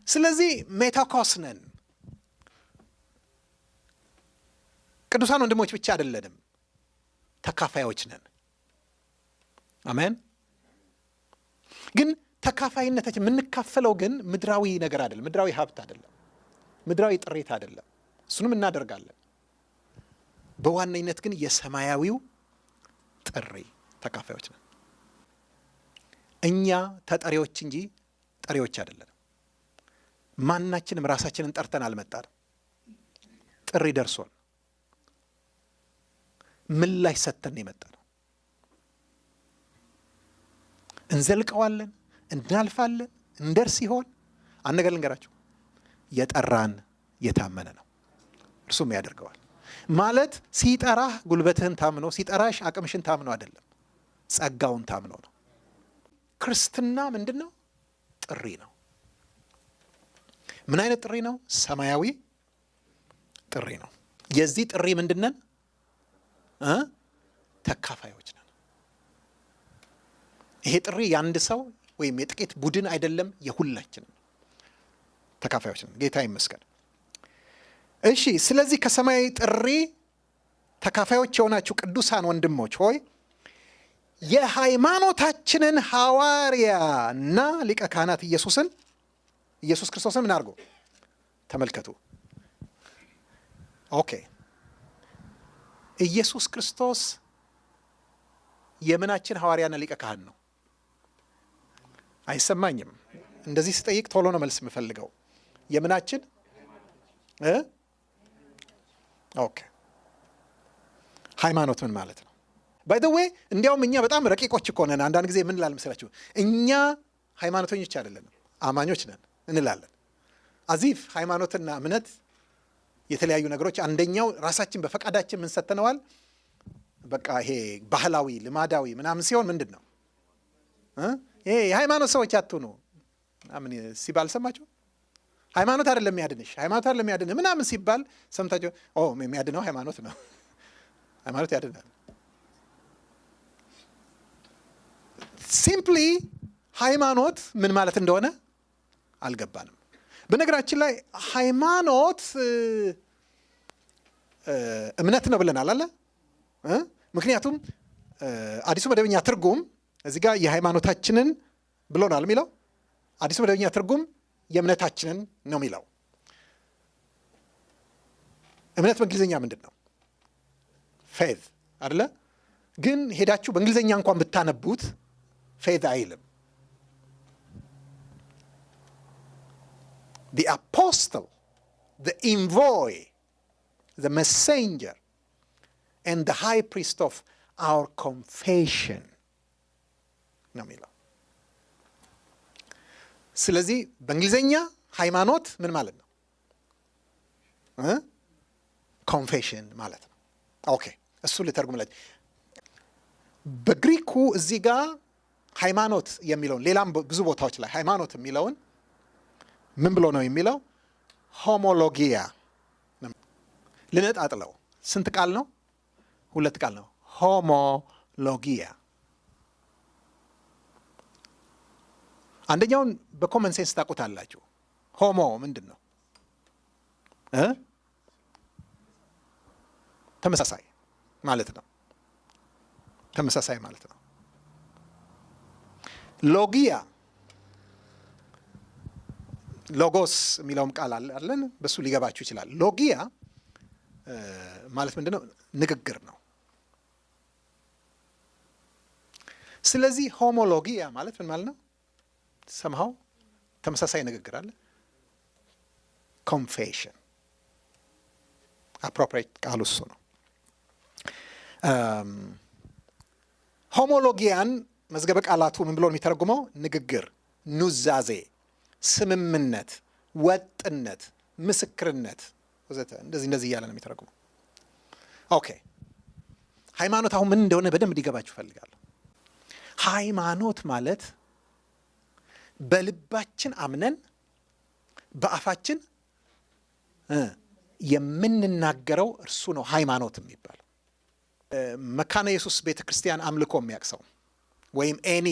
ስለዚህ ሜቶኮስ ነን። ቅዱሳን ወንድሞች ብቻ አይደለንም፣ ተካፋዮች ነን። አሜን። ግን ተካፋይነታችን የምንካፈለው ግን ምድራዊ ነገር አይደለም፣ ምድራዊ ሀብት አይደለም፣ ምድራዊ ጥሪት አይደለም። እሱንም እናደርጋለን። በዋነኝነት ግን የሰማያዊው ጥሪ ተካፋዮች ነን። እኛ ተጠሪዎች እንጂ ጠሪዎች አይደለንም። ማናችንም ራሳችንን ጠርተን አልመጣንም። ጥሪ ደርሶን ምላሽ ሰጥተን የመጣ ነው። እንዘልቀዋለን፣ እናልፋለን፣ እንደርስ ይሆን? አንድ ነገር ልንገራችሁ፣ የጠራን የታመነ ነው፣ እርሱም ያደርገዋል። ማለት ሲጠራህ ጉልበትህን ታምኖ፣ ሲጠራሽ አቅምሽን ታምኖ አይደለም፣ ጸጋውን ታምኖ ነው። ክርስትና ምንድን ነው? ጥሪ ነው። ምን አይነት ጥሪ ነው? ሰማያዊ ጥሪ ነው። የዚህ ጥሪ ምንድን ነን? ተካፋዮች ነን። ይሄ ጥሪ የአንድ ሰው ወይም የጥቂት ቡድን አይደለም፣ የሁላችንም ተካፋዮች ነን። ጌታ ይመስገን። እሺ፣ ስለዚህ ከሰማያዊ ጥሪ ተካፋዮች የሆናችሁ ቅዱሳን ወንድሞች ሆይ የሃይማኖታችንን ሐዋርያና ሊቀ ካህናት ኢየሱስ ክርስቶስን ምን አድርጎ ተመልከቱ። ኦኬ፣ ኢየሱስ ክርስቶስ የምናችን ሐዋርያና ሊቀ ካህን ነው? አይሰማኝም። እንደዚህ ስጠይቅ ቶሎ ነው መልስ የምፈልገው። የምናችን ኦኬ፣ ሃይማኖት ምን ማለት ነው? ባይ ዘ ዌይ እንዲያውም እኛ በጣም ረቂቆች እኮ ነን። አንዳንድ ጊዜ ምን ላል መሰላችሁ? እኛ ሃይማኖተኞች አይደለንም፣ አማኞች ነን እንላለን። አዚፍ ሃይማኖትና እምነት የተለያዩ ነገሮች። አንደኛው ራሳችን በፈቃዳችን ምን ሰጥተነዋል? በቃ ይሄ ባህላዊ ልማዳዊ ምናምን ሲሆን ምንድን ነው ይሄ የሃይማኖት ሰዎች አትሁኑ ምናምን ሲባል ሰማችሁ? ሃይማኖት አይደለም የሚያድንሽ፣ ሃይማኖት አይደለም የሚያድንህ ምናምን ሲባል ሰምታችሁ? የሚያድነው ሃይማኖት ነው፣ ሃይማኖት ያድናል። ሲምፕሊ ሃይማኖት ምን ማለት እንደሆነ አልገባንም። በነገራችን ላይ ሃይማኖት እምነት ነው ብለናል አለ። ምክንያቱም አዲሱ መደበኛ ትርጉም እዚህ ጋር የሃይማኖታችንን ብሎናል የሚለው። አዲሱ መደበኛ ትርጉም የእምነታችንን ነው የሚለው። እምነት በእንግሊዝኛ ምንድን ነው? ፌዝ አይደለ? ግን ሄዳችሁ በእንግሊዝኛ እንኳን ብታነቡት ፌዝ አይልም። the apostle, the envoy, the messenger and the high priest of our confession ነው የሚለው። ስለዚህ በእንግሊዝኛ ሃይማኖት ምን ማለት ነው? ኮንፌሽን ማለት ነው። ኦኬ እሱ ልተርጉምላችሁ። በግሪኩ እዚህ ጋር ሃይማኖት የሚለውን ሌላም ብዙ ቦታዎች ላይ ሃይማኖት የሚለውን ምን ብሎ ነው የሚለው? ሆሞሎጊያ። ልነጣጥለው። ስንት ቃል ነው? 2 ቃል ነው። ሆሞሎጊያ። አንደኛውን በኮመን ሴንስ ታውቁታላችሁ። ሆሞ ምንድን ነው? ተመሳሳይ ማለት ነው። ተመሳሳይ ማለት ነው። ሎጊያ ሎጎስ የሚለውም ቃል አለን። በሱ ሊገባችሁ ይችላል። ሎጊያ ማለት ምንድን ነው? ንግግር ነው። ስለዚህ ሆሞሎጊያ ማለት ምን ማለት ነው? ሰምሃው ተመሳሳይ ንግግር አለ። ኮንፌሽን አፕሮፕሪየት ቃሉ እሱ ነው። ሆሞሎጊያን መዝገበ ቃላቱ ምን ብሎ የሚተረጉመው? ንግግር፣ ኑዛዜ፣ ስምምነት፣ ወጥነት፣ ምስክርነት ወዘተ እንደዚህ እያለ ነው የሚተረጉመው። ኦኬ ሃይማኖት አሁን ምን እንደሆነ በደንብ ሊገባችሁ እፈልጋለሁ። ሃይማኖት ማለት በልባችን አምነን በአፋችን የምንናገረው እርሱ ነው ሃይማኖት የሚባለው። መካነ ኢየሱስ ቤተ ክርስቲያን አምልኮ የሚያቅሰው ወይም ኤኒ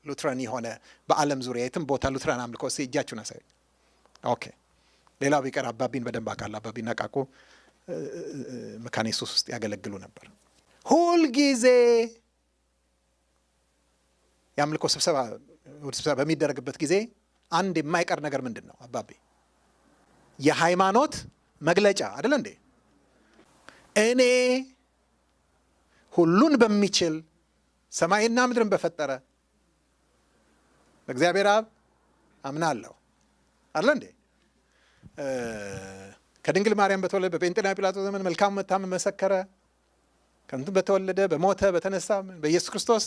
ሉትረን የሆነ በዓለም ዙሪያ የትም ቦታ ሉትረን አምልኮ እጃችሁን አሳዩ። ኦኬ ሌላው ቢቀር አባቢን በደንብ አውቃለሁ። አባቢና ቃቁ መካነ ኢየሱስ ውስጥ ያገለግሉ ነበር። ሁልጊዜ የአምልኮ ስብሰባ በሚደረግበት ጊዜ አንድ የማይቀር ነገር ምንድን ነው አባቢ? የሃይማኖት መግለጫ አይደል እንዴ? እኔ ሁሉን በሚችል ሰማይና ምድርን በፈጠረ በእግዚአብሔር አብ አምናለሁ አይደል እንዴ? ከድንግል ማርያም በተወለደ በጴንጤና ጲላጦስ ዘመን መልካም መታመን መሰከረ። ከእንትን በተወለደ በሞተ በተነሳ በኢየሱስ ክርስቶስ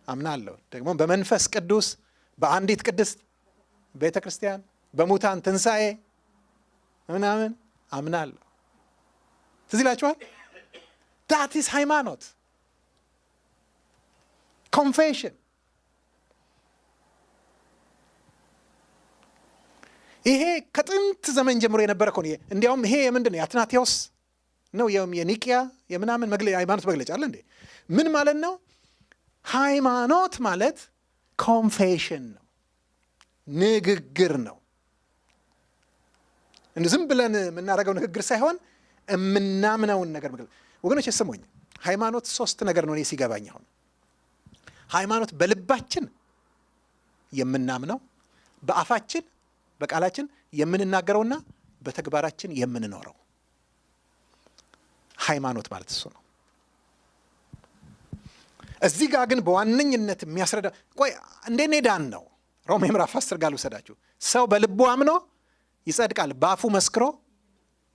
አምናለሁ። ደግሞ በመንፈስ ቅዱስ በአንዲት ቅድስት ቤተ ክርስቲያን በሙታን ትንሣኤ ምናምን አምናለሁ። ትዝ ይላችኋል? that is ሃይማኖት ኮንፌሽን። ይሄ ከጥንት ዘመን ጀምሮ የነበረ እኮ ነው። እንዲያውም ይሄ የምንድን ነው? የአትናቴዎስ ነው የኒቅያ የምናምን ሃይማኖት መግለጫ አለ እንዴ? ምን ማለት ነው? ሃይማኖት ማለት ኮንፌሽን ነው፣ ንግግር ነው። ዝም ብለን የምናደርገው ንግግር ሳይሆን የምናምነውን ነገር መግለጽ። ወገኖች ስሙኝ፣ ሃይማኖት 3 ነገር ነው እኔ ሲገባኝ። አሁን ሃይማኖት በልባችን የምናምነው፣ በአፋችን በቃላችን የምንናገረውና በተግባራችን የምንኖረው ሃይማኖት ማለት እሱ ነው። እዚህ ጋር ግን በዋነኝነት የሚያስረዳ ቆይ እንዴት ዳን ነው? ሮሜ ምዕራፍ 10 ጋር ልውሰዳችሁ። ሰው በልቡ አምኖ ይጸድቃል፣ በአፉ መስክሮ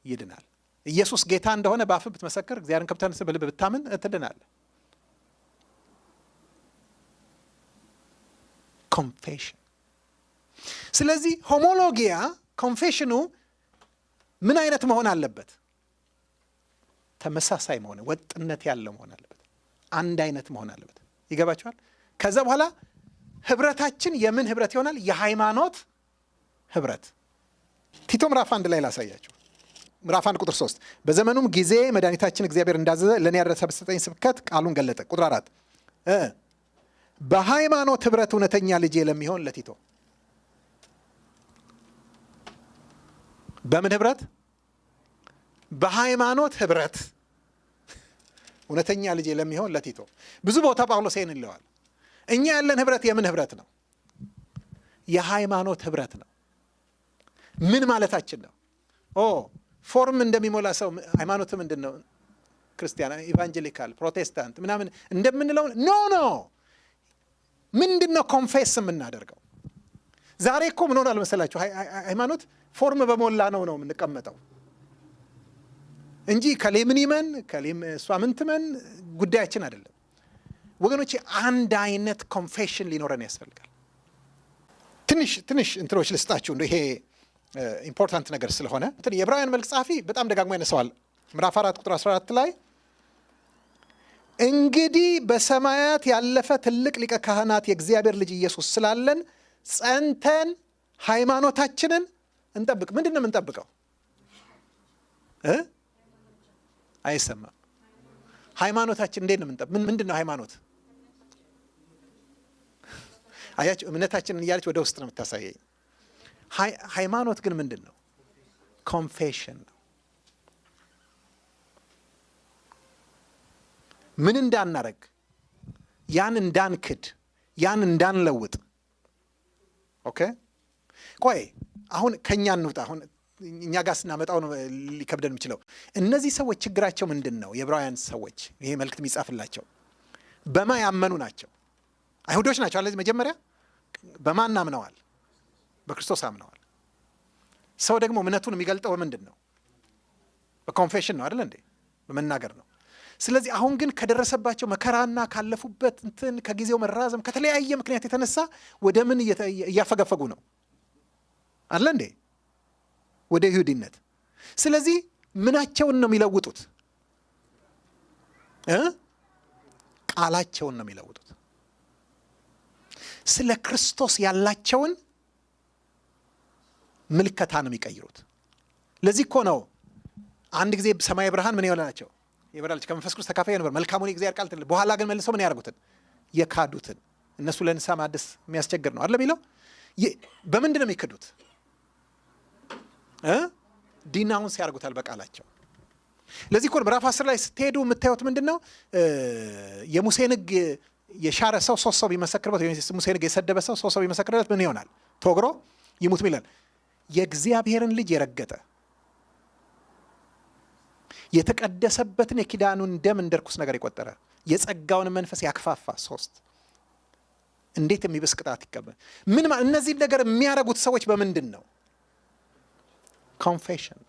ይድናል። ኢየሱስ ጌታ እንደሆነ በአፍ ብትመሰክር፣ እግዚአብሔርን ከብታንስ በልብ ብታምን ትድናለህ። ኮንፌሽን። ስለዚህ ሆሞሎጊያ ኮንፌሽኑ ምን አይነት መሆን አለበት? ተመሳሳይ መሆን፣ ወጥነት ያለው መሆን አለበት። አንድ አይነት መሆን አለበት። ይገባችኋል? ከዛ በኋላ ህብረታችን የምን ህብረት ይሆናል? የሃይማኖት ህብረት። ቲቶ ምዕራፍ 1 ላይ ላሳያችሁ። ምዕራፍ 1 ቁጥር 3 በዘመኑም ጊዜ መድኃኒታችን እግዚአብሔር እንዳዘዘ ለእኔ ያደረሰ በሰጠኝ ስብከት ቃሉን ገለጠ። ቁጥር 4 በሃይማኖት ህብረት እውነተኛ ልጄ ለሚሆን ለቲቶ። በምን ህብረት? በሃይማኖት ህብረት እውነተኛ ልጄ ለሚሆን ለቲቶ። ብዙ ቦታ ጳውሎስ ይህን ይለዋል። እኛ ያለን ህብረት የምን ህብረት ነው? የሃይማኖት ህብረት ነው። ምን ማለታችን ነው? ፎርም እንደሚሞላ ሰው ሃይማኖት ምንድን ነው? ክርስቲያን፣ ኢቫንጀሊካል፣ ፕሮቴስታንት ምናምን እንደምንለው ኖ ምንድነው ኮንፌስ የምናደርገው? ዛሬ እኮ ምን ሆኗል መሰላችሁ? ሃይማኖት ፎርም በሞላ ነው የምንቀመጠው እንጂ ከሌምን ይመን ከሌም እሷ ምን ትመን ጉዳያችን አይደለም ወገኖቼ። አንድ አይነት ኮንፌሽን ሊኖረን ያስፈልጋል። ትንሽ እንትኖች ልስጣችሁ እንደ ይሄ ኢምፖርታንት ነገር ስለሆነ የዕብራውያን መልእክት ጸሐፊ በጣም ደጋግሞ ያነሳዋል። ምዕራፍ 4 ቁጥር 14 ላይ እንግዲህ በሰማያት ያለፈ ትልቅ ሊቀ ካህናት የእግዚአብሔር ልጅ ኢየሱስ ስላለን ጸንተን ሃይማኖታችንን እንጠብቅ። ምንድን ነው የምንጠብቀው? አይሰማም። ሃይማኖታችን እንዴት ነው የምንጠብቅ? ምንድን ነው ሃይማኖት? አያችሁ፣ እምነታችንን እያለች ወደ ውስጥ ነው የምታሳየኝ። ሃይማኖት ግን ምንድን ነው? ኮንፌሽን ነው። ምን እንዳናረግ፣ ያን እንዳንክድ፣ ያን እንዳንለውጥ። ኦኬ ቆይ አሁን ከኛ እንውጣ። አሁን እኛ ጋር ስናመጣው ነው ሊከብደን የሚችለው። እነዚህ ሰዎች ችግራቸው ምንድን ነው? የዕብራውያን ሰዎች ይሄ መልእክት የሚጻፍላቸው በማ ያመኑ ናቸው? አይሁዶች ናቸው። አለዚህ መጀመሪያ በማን አምነዋል? በክርስቶስ አምነዋል። ሰው ደግሞ እምነቱን የሚገልጠው ምንድን ነው? በኮንፌሽን ነው አይደል እንዴ? በመናገር ነው። ስለዚህ አሁን ግን ከደረሰባቸው መከራና ካለፉበት እንትን ከጊዜው መራዘም ከተለያየ ምክንያት የተነሳ ወደ ምን እያፈገፈጉ ነው አለ እንዴ? ወደ ይሁዲነት። ስለዚህ ምናቸውን ነው የሚለውጡት? ቃላቸውን ነው የሚለውጡት። ስለ ክርስቶስ ያላቸውን ምልከታ ነው የሚቀይሩት። ለዚህ እኮ ነው አንድ ጊዜ ሰማይ ብርሃን ምን ይሆናቸው የበራልች ከመንፈስ ቅዱስ ተካፋይ ነበር፣ መልካሙን የእግዚአብሔር ቃል ትል። በኋላ ግን መልሰው ምን ያደርጉትን? የካዱትን። እነሱ ለንስሐ ማደስ የሚያስቸግር ነው አይደል የሚለው። በምንድን ነው የሚክዱት? ዲናውንስ ያደርጉታል በቃላቸው። ለዚህ እኮ ምዕራፍ 10 ላይ ስትሄዱ የምታዩት ምንድን ነው? የሙሴን ሕግ የሻረ ሰው 3 ሰው ቢመሰክርበት፣ ሙሴን ሕግ የሰደበ ሰው 3 ሰው ቢመሰክርበት ምን ይሆናል? ተወግሮ ይሙት ይላል። የእግዚአብሔርን ልጅ የረገጠ የተቀደሰበትን የኪዳኑን ደም እንደ ርኩስ ነገር የቆጠረ የጸጋውን መንፈስ ያክፋፋ 3 እንዴት የሚብስ ቅጣት ይቀበል? ምን ማለት? እነዚህ ነገር የሚያደርጉት ሰዎች በምንድን ነው? ኮንፌሽን።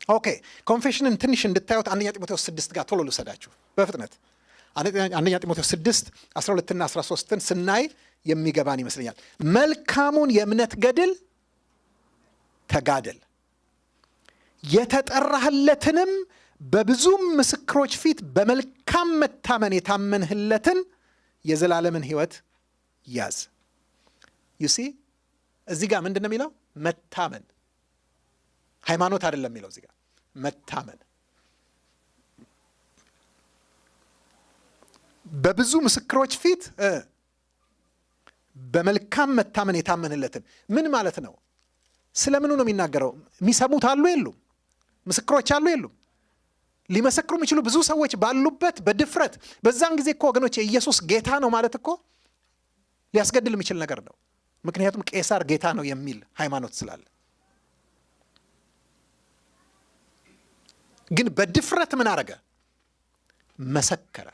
ኦኬ ኮንፌሽንን ትንሽ እንድታዩት አንደኛ ጢሞቴዎስ 6 ጋር ቶሎ ልውሰዳችሁ በፍጥነት። አንደኛ ጢሞቴዎስ 6 12 እና 13ን ስናይ የሚገባን ይመስለኛል። መልካሙን የእምነት ገድል ተጋደል፣ የተጠራህለትንም በብዙም ምስክሮች ፊት በመልካም መታመን የታመንህለትን የዘላለምን ሕይወት ያዝ። ዩሲ እዚህ ጋር ምንድን ነው የሚለው? መታመን። ሃይማኖት አይደለም የሚለው እዚህ ጋር መታመን። በብዙ ምስክሮች ፊት በመልካም መታመን የታመንህለትን ምን ማለት ነው? ስለምኑ ነው የሚናገረው? የሚሰሙት አሉ የሉም? ምስክሮች አሉ የሉም? ሊመሰክሩ የሚችሉ ብዙ ሰዎች ባሉበት በድፍረት በዛን ጊዜ እኮ ወገኖች ኢየሱስ ጌታ ነው ማለት እኮ ሊያስገድል የሚችል ነገር ነው። ምክንያቱም ቄሳር ጌታ ነው የሚል ሃይማኖት ስላለ። ግን በድፍረት ምን አረገ? መሰከረ።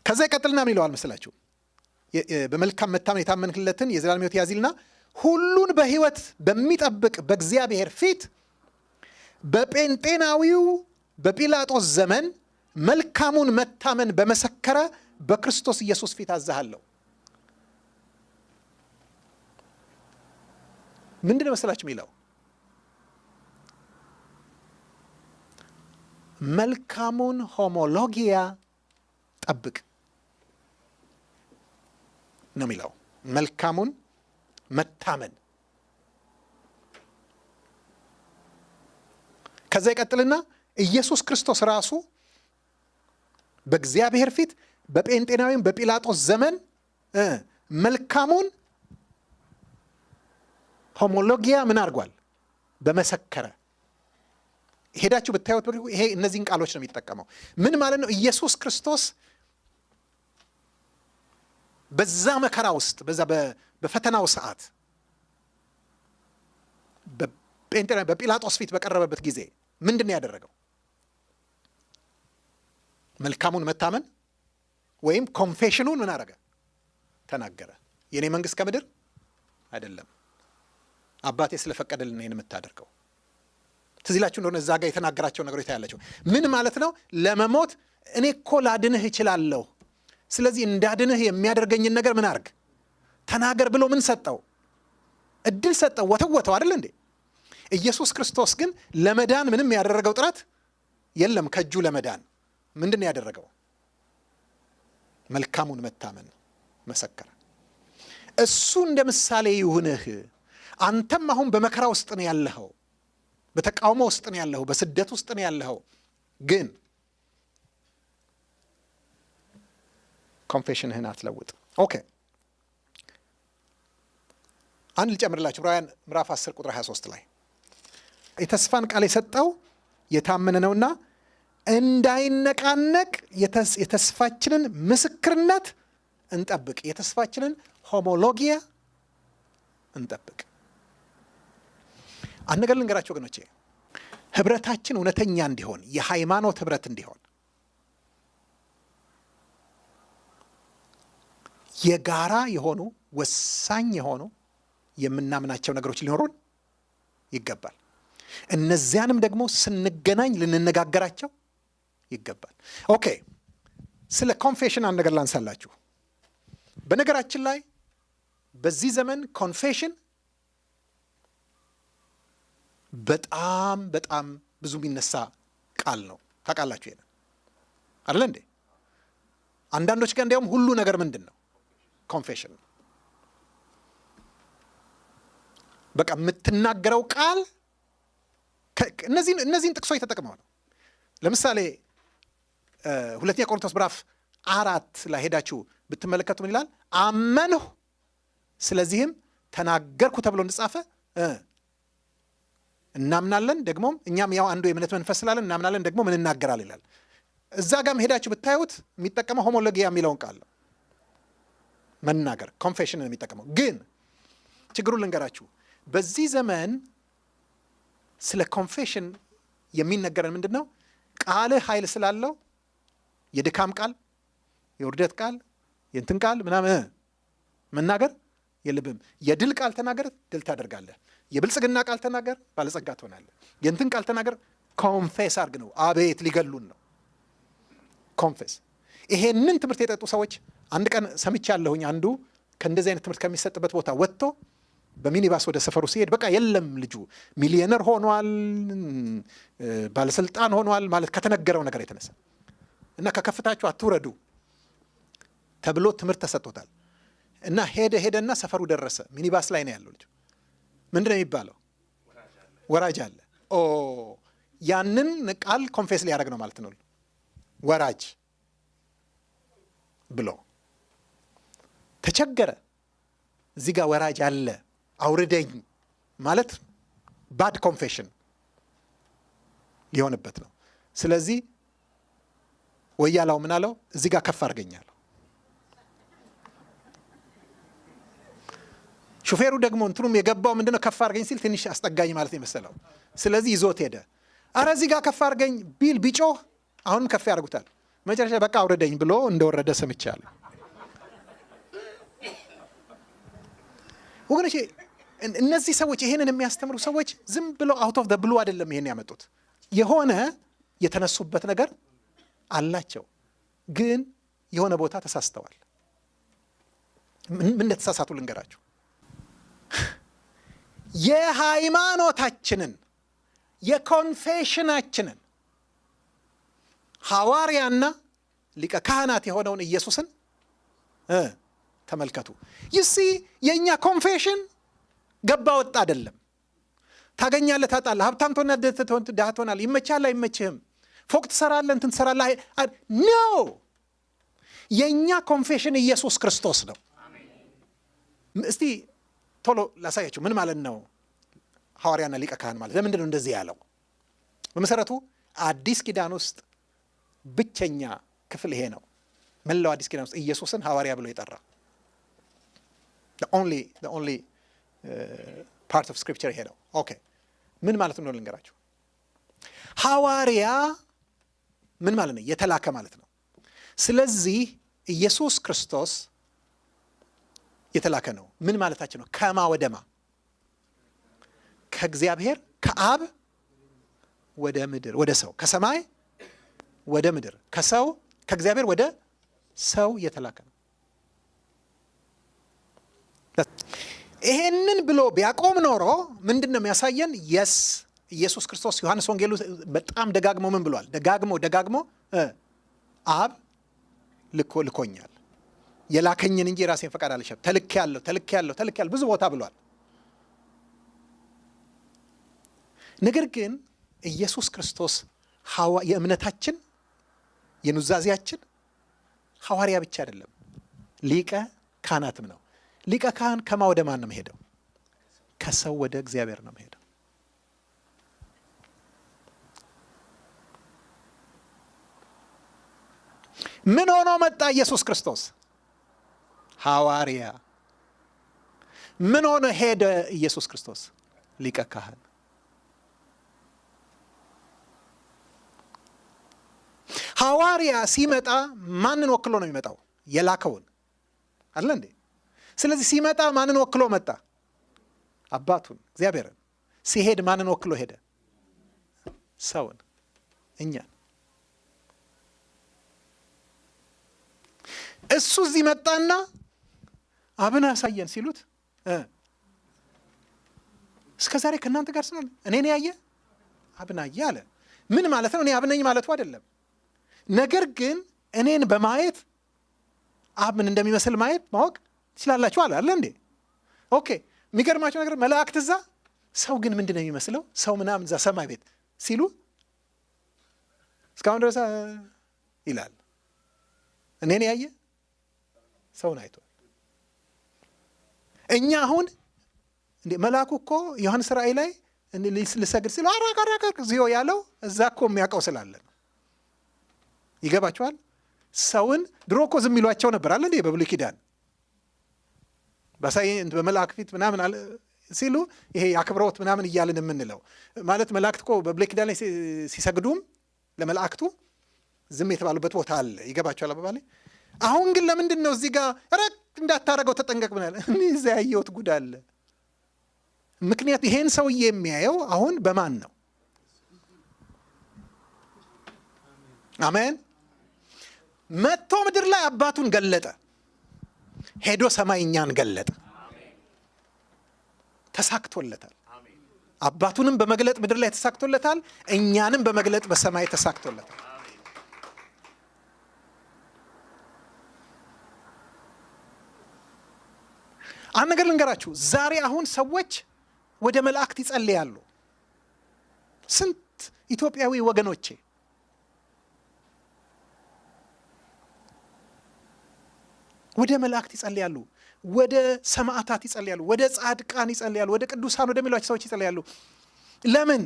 ከዛ ይቀጥልና ምን ይለዋል መስላችሁ? በመልካም መታመን የታመንህለትን የዘላለም ሕይወት ያዝ ይልና ሁሉን በሕይወት በሚጠብቅ በእግዚአብሔር ፊት በጴንጤናዊው በጲላጦስ ዘመን መልካሙን መታመን በመሰከረ በክርስቶስ ኢየሱስ ፊት አዝሃለሁ። ምንድን ነው መሰላችሁ የሚለው? መልካሙን ሆሞሎጊያ ጠብቅ ነው የሚለው። መልካሙን መታመን። ከዛ ይቀጥልና ኢየሱስ ክርስቶስ ራሱ በእግዚአብሔር ፊት በጴንጤናዊም በጲላጦስ ዘመን መልካሙን ሆሞሎጊያ ምን አድርጓል? በመሰከረ። ሄዳችሁ ብታዩት ይሄ እነዚህን ቃሎች ነው የሚጠቀመው። ምን ማለት ነው? ኢየሱስ ክርስቶስ በዛ መከራ ውስጥ በዛ በፈተናው ሰዓት በጴንጤናዊ በጲላጦስ ፊት በቀረበበት ጊዜ ምንድን ነው ያደረገው? መልካሙን መታመን ወይም ኮንፌሽኑን ምን አረገ? ተናገረ። የኔ መንግስት ከምድር አይደለም፣ አባቴ ስለፈቀደልን ይሄን የምታደርገው። ትዝ ይላችሁ እንደሆነ እዛ ጋር የተናገራቸው ነገሮች ታያላችሁ። ምን ማለት ነው? ለመሞት እኔ እኮ ላድንህ እችላለሁ፣ ስለዚህ እንዳድንህ የሚያደርገኝን ነገር ምን አርግ? ተናገር ብሎ ምን ሰጠው? እድል ሰጠው፣ ወተወተው አይደል እንዴ? ኢየሱስ ክርስቶስ ግን ለመዳን ምንም ያደረገው ጥረት የለም። ከእጁ ለመዳን ምንድን ያደረገው? መልካሙን መታመን መሰከረ። እሱ እንደ ምሳሌ ይሁንህ። አንተም አሁን በመከራ ውስጥ ነው ያለኸው፣ በተቃውሞ ውስጥ ነው ያለኸው፣ በስደት ውስጥ ነው ያለኸው። ግን ኮንፌሽንህን አትለውጥ። ኦኬ፣ አንድ ልጨምርላችሁ። ዕብራውያን ምዕራፍ 10 ቁጥር 23 ላይ የተስፋን ቃል የሰጠው የታመነ ነውና እንዳይነቃነቅ የተስፋችንን ምስክርነት እንጠብቅ። የተስፋችንን ሆሞሎጊያ እንጠብቅ። አንድ ነገር ልንገራችሁ ወገኖቼ፣ ህብረታችን እውነተኛ እንዲሆን፣ የሃይማኖት ህብረት እንዲሆን የጋራ የሆኑ ወሳኝ የሆኑ የምናምናቸው ነገሮች ሊኖሩን ይገባል። እነዚያንም ደግሞ ስንገናኝ ልንነጋገራቸው ይገባል። ኦኬ፣ ስለ ኮንፌሽን አንድ ነገር ላንሳላችሁ። በነገራችን ላይ በዚህ ዘመን ኮንፌሽን በጣም በጣም ብዙ የሚነሳ ቃል ነው። ታውቃላችሁ ይሄን አይደል እንዴ? አንዳንዶች ጋር እንዲያውም ሁሉ ነገር ምንድን ነው? ኮንፌሽን። በቃ የምትናገረው ቃል እነዚህን ጥቅሶች ተጠቅመው ነው። ለምሳሌ ሁለተኛ ቆሮንቶስ ምዕራፍ 4 ላይ ሄዳችሁ ብትመለከቱ ምን ይላል? አመንሁ ስለዚህም ተናገርኩ ተብሎ እንደጻፈ እናምናለን፣ ደግሞም እኛም ያው አንዱ የእምነት መንፈስ ስላለን እናምናለን፣ ደግሞ ምን እናገራል ይላል። እዛ ጋርም ሄዳችሁ ብታዩት የሚጠቀመው ሆሞሎጊያ የሚለውን ቃል ነው። መናገር ኮንፌሽንን የሚጠቀመው ግን ችግሩን ልንገራችሁ። በዚህ ዘመን ስለ ኮንፌሽን የሚነገረን ምንድን ነው? ቃልህ ኃይል ስላለው የድካም ቃል፣ የውርደት ቃል፣ የእንትን ቃል ምናምን መናገር የለብም። የድል ቃል ተናገር፣ ድል ታደርጋለህ። የብልጽግና ቃል ተናገር፣ ባለጸጋ ትሆናለህ። የእንትን ቃል ተናገር፣ ኮንፌስ አርግ ነው። አቤት ሊገሉን ነው። ኮንፌስ። ይሄንን ትምህርት የጠጡ ሰዎች አንድ ቀን ሰምቻለሁኝ። አንዱ ከእንደዚህ አይነት ትምህርት ከሚሰጥበት ቦታ ወጥቶ በሚኒባስ ወደ ሰፈሩ ሲሄድ በቃ የለም ልጁ ሚሊዮነር ሆኗል፣ ባለስልጣን ሆኗል ማለት ከተነገረው ነገር የተነሳ እና ከከፍታችሁ አትውረዱ ተብሎ ትምህርት ተሰጥቶታል። እና ሄደና ሰፈሩ ደረሰ። ሚኒባስ ላይ ነው ያለው ልጁ። ምንድን ነው የሚባለው? ወራጅ አለ። ያንን ቃል ኮንፌስ ሊያደርግ ነው ማለት ነው። ወራጅ ብሎ ተቸገረ። እዚህ ጋር ወራጅ አለ አውርደኝ ማለት ባድ ኮንፌሽን ሊሆንበት ነው። ስለዚህ ወያላው ምን አለው? እዚህ ጋር ከፍ አድርገኛለሁ። ሹፌሩ ደግሞ እንትኑም የገባው ምንድነው ከፍ አድርገኝ ሲል ትንሽ አስጠጋኝ ማለት የመሰለው። ስለዚህ ይዞት ሄደ። አረ እዚህ ጋር ከፍ አድርገኝ ቢል ቢጮህ አሁንም ከፍ ያደርጉታል። መጨረሻ በቃ አውርደኝ ብሎ እንደወረደ ሰምቻለሁ። ወገኖቼ እነዚህ ሰዎች ይሄንን የሚያስተምሩ ሰዎች ዝም ብለው አውት ኦፍ ዘ ብሉ አይደለም ይሄን ያመጡት። የሆነ የተነሱበት ነገር አላቸው፣ ግን የሆነ ቦታ ተሳስተዋል። ምን እንደተሳሳቱ ልንገራችሁ። የሃይማኖታችንን የኮንፌሽናችንን ሐዋርያና ሊቀ ካህናት የሆነውን ኢየሱስን ተመልከቱ። ይሲ የእኛ ኮንፌሽን ገባ ወጣ አይደለም። ታገኛለህ፣ ታጣለህ፣ ሀብታም ትሆናለህ፣ ድሃ ትሆናለህ፣ ይመችሃል፣ አይመችህም፣ ፎቅ ትሰራለህ፣ እንትን ትሰራለህ። ኖ፣ የእኛ ኮንፌሽን ኢየሱስ ክርስቶስ ነው። እስቲ ቶሎ ላሳያችሁ ምን ማለት ነው ሐዋርያና ሊቀ ካህን ማለት። ለምንድን ነው እንደዚህ ያለው? በመሰረቱ አዲስ ኪዳን ውስጥ ብቸኛ ክፍል ይሄ ነው። መላው አዲስ ኪዳን ውስጥ ኢየሱስን ሐዋርያ ብሎ የጠራ the only part of scripture ይሄ ነው። ኦኬ፣ ምን ማለት ነው ልንገራችሁ። ሐዋርያ ምን ማለት ነው? የተላከ ማለት ነው። ስለዚህ ኢየሱስ ክርስቶስ የተላከ ነው። ምን ማለታችን ነው? ከማ ወደማ? ከእግዚአብሔር ከአብ ወደ ምድር ወደ ሰው፣ ከሰማይ ወደ ምድር፣ ከሰው ከእግዚአብሔር ወደ ሰው የተላከ ነው። ይሄንን ብሎ ቢያቆም ኖሮ ምንድን ነው የሚያሳየን? የስ ኢየሱስ ክርስቶስ ዮሐንስ ወንጌሉ በጣም ደጋግሞ ምን ብሏል? ደጋግሞ አብ ልኮኛል፣ የላከኝን እንጂ የራሴን ፈቃድ አልሻም፣ ተልኬያለሁ ብዙ ቦታ ብሏል። ነገር ግን ኢየሱስ ክርስቶስ የእምነታችን የኑዛዜያችን ሐዋርያ ብቻ አይደለም፣ ሊቀ ካህናትም ነው። ሊቀ ካህን ከማ ወደ ማን ነው መሄደው? ከሰው ወደ እግዚአብሔር ነው መሄደው። ምን ሆኖ መጣ ኢየሱስ ክርስቶስ? ሐዋርያ። ምን ሆኖ ሄደ ኢየሱስ ክርስቶስ? ሊቀ ካህን። ሐዋርያ ሲመጣ ማንን ወክሎ ነው የሚመጣው? የላከውን አለ እንዴ? ስለዚህ ሲመጣ ማንን ወክሎ መጣ? አባቱን እግዚአብሔርን። ሲሄድ ማንን ወክሎ ሄደ? ሰውን፣ እኛን። እሱ እዚህ መጣና አብን አሳየን ሲሉት እስከ ዛሬ ከእናንተ ጋር ስኖር እኔን ያየ አብን አየ አለ። ምን ማለት ነው? እኔ አብ ነኝ ማለቱ አይደለም። ነገር ግን እኔን በማየት አብ ምን እንደሚመስል ማወቅ ትችላላችሁ አለ እንዴ? ኦኬ። የሚገርማቸው ነገር መላእክት እዛ ሰው ግን ምንድን ነው የሚመስለው? ሰው ምናምን እዛ ሰማይ ቤት ሲሉ እስካሁን ድረስ ይላል እኔን ያየ ሰውን አይቷል። እኛ አሁን እንዴ መልአኩ እኮ ዮሐንስ ራእይ ላይ ልሰግድ ሲሉ አራቃራቃ ዚዮ ያለው እዛ እኮ የሚያውቀው ስላለ ነው። ይገባችኋል? ሰውን ድሮ እኮ ዝም ይሏቸው ነበር አለ እንዴ? በብሉይ ኪዳን በመላእክ ፊት ምናምን ሲሉ ይሄ አክብሮት ምናምን እያልን የምንለው ማለት መላእክት እኮ በብሉይ ኪዳን ላይ ሲሰግዱም ለመላእክቱ ዝም የተባሉበት ቦታ አለ። ይገባችኋል አባባሌ? አሁን ግን ለምንድን ነው እዚህ ጋር ረክ እንዳታረገው ተጠንቀቅ ምናለ? እዛ ያየሁት ጉድ አለ። ምክንያቱ ይሄን ሰውዬ የሚያየው አሁን በማን ነው? አሜን። መጥቶ ምድር ላይ አባቱን ገለጠ፣ ሄዶ ሰማይ እኛን ገለጠ። ተሳክቶለታል። አባቱንም በመግለጥ ምድር ላይ ተሳክቶለታል፣ እኛንም በመግለጥ በሰማይ ተሳክቶለታል። አንድ ነገር ልንገራችሁ። ዛሬ አሁን ሰዎች ወደ መላእክት ይጸልያሉ። ስንት ኢትዮጵያዊ ወገኖቼ ወደ መላእክት ይጸልያሉ፣ ወደ ሰማዕታት ይጸልያሉ፣ ወደ ጻድቃን ይጸልያሉ፣ ወደ ቅዱሳን ወደሚሏቸው ሰዎች ይጸልያሉ። ለምን?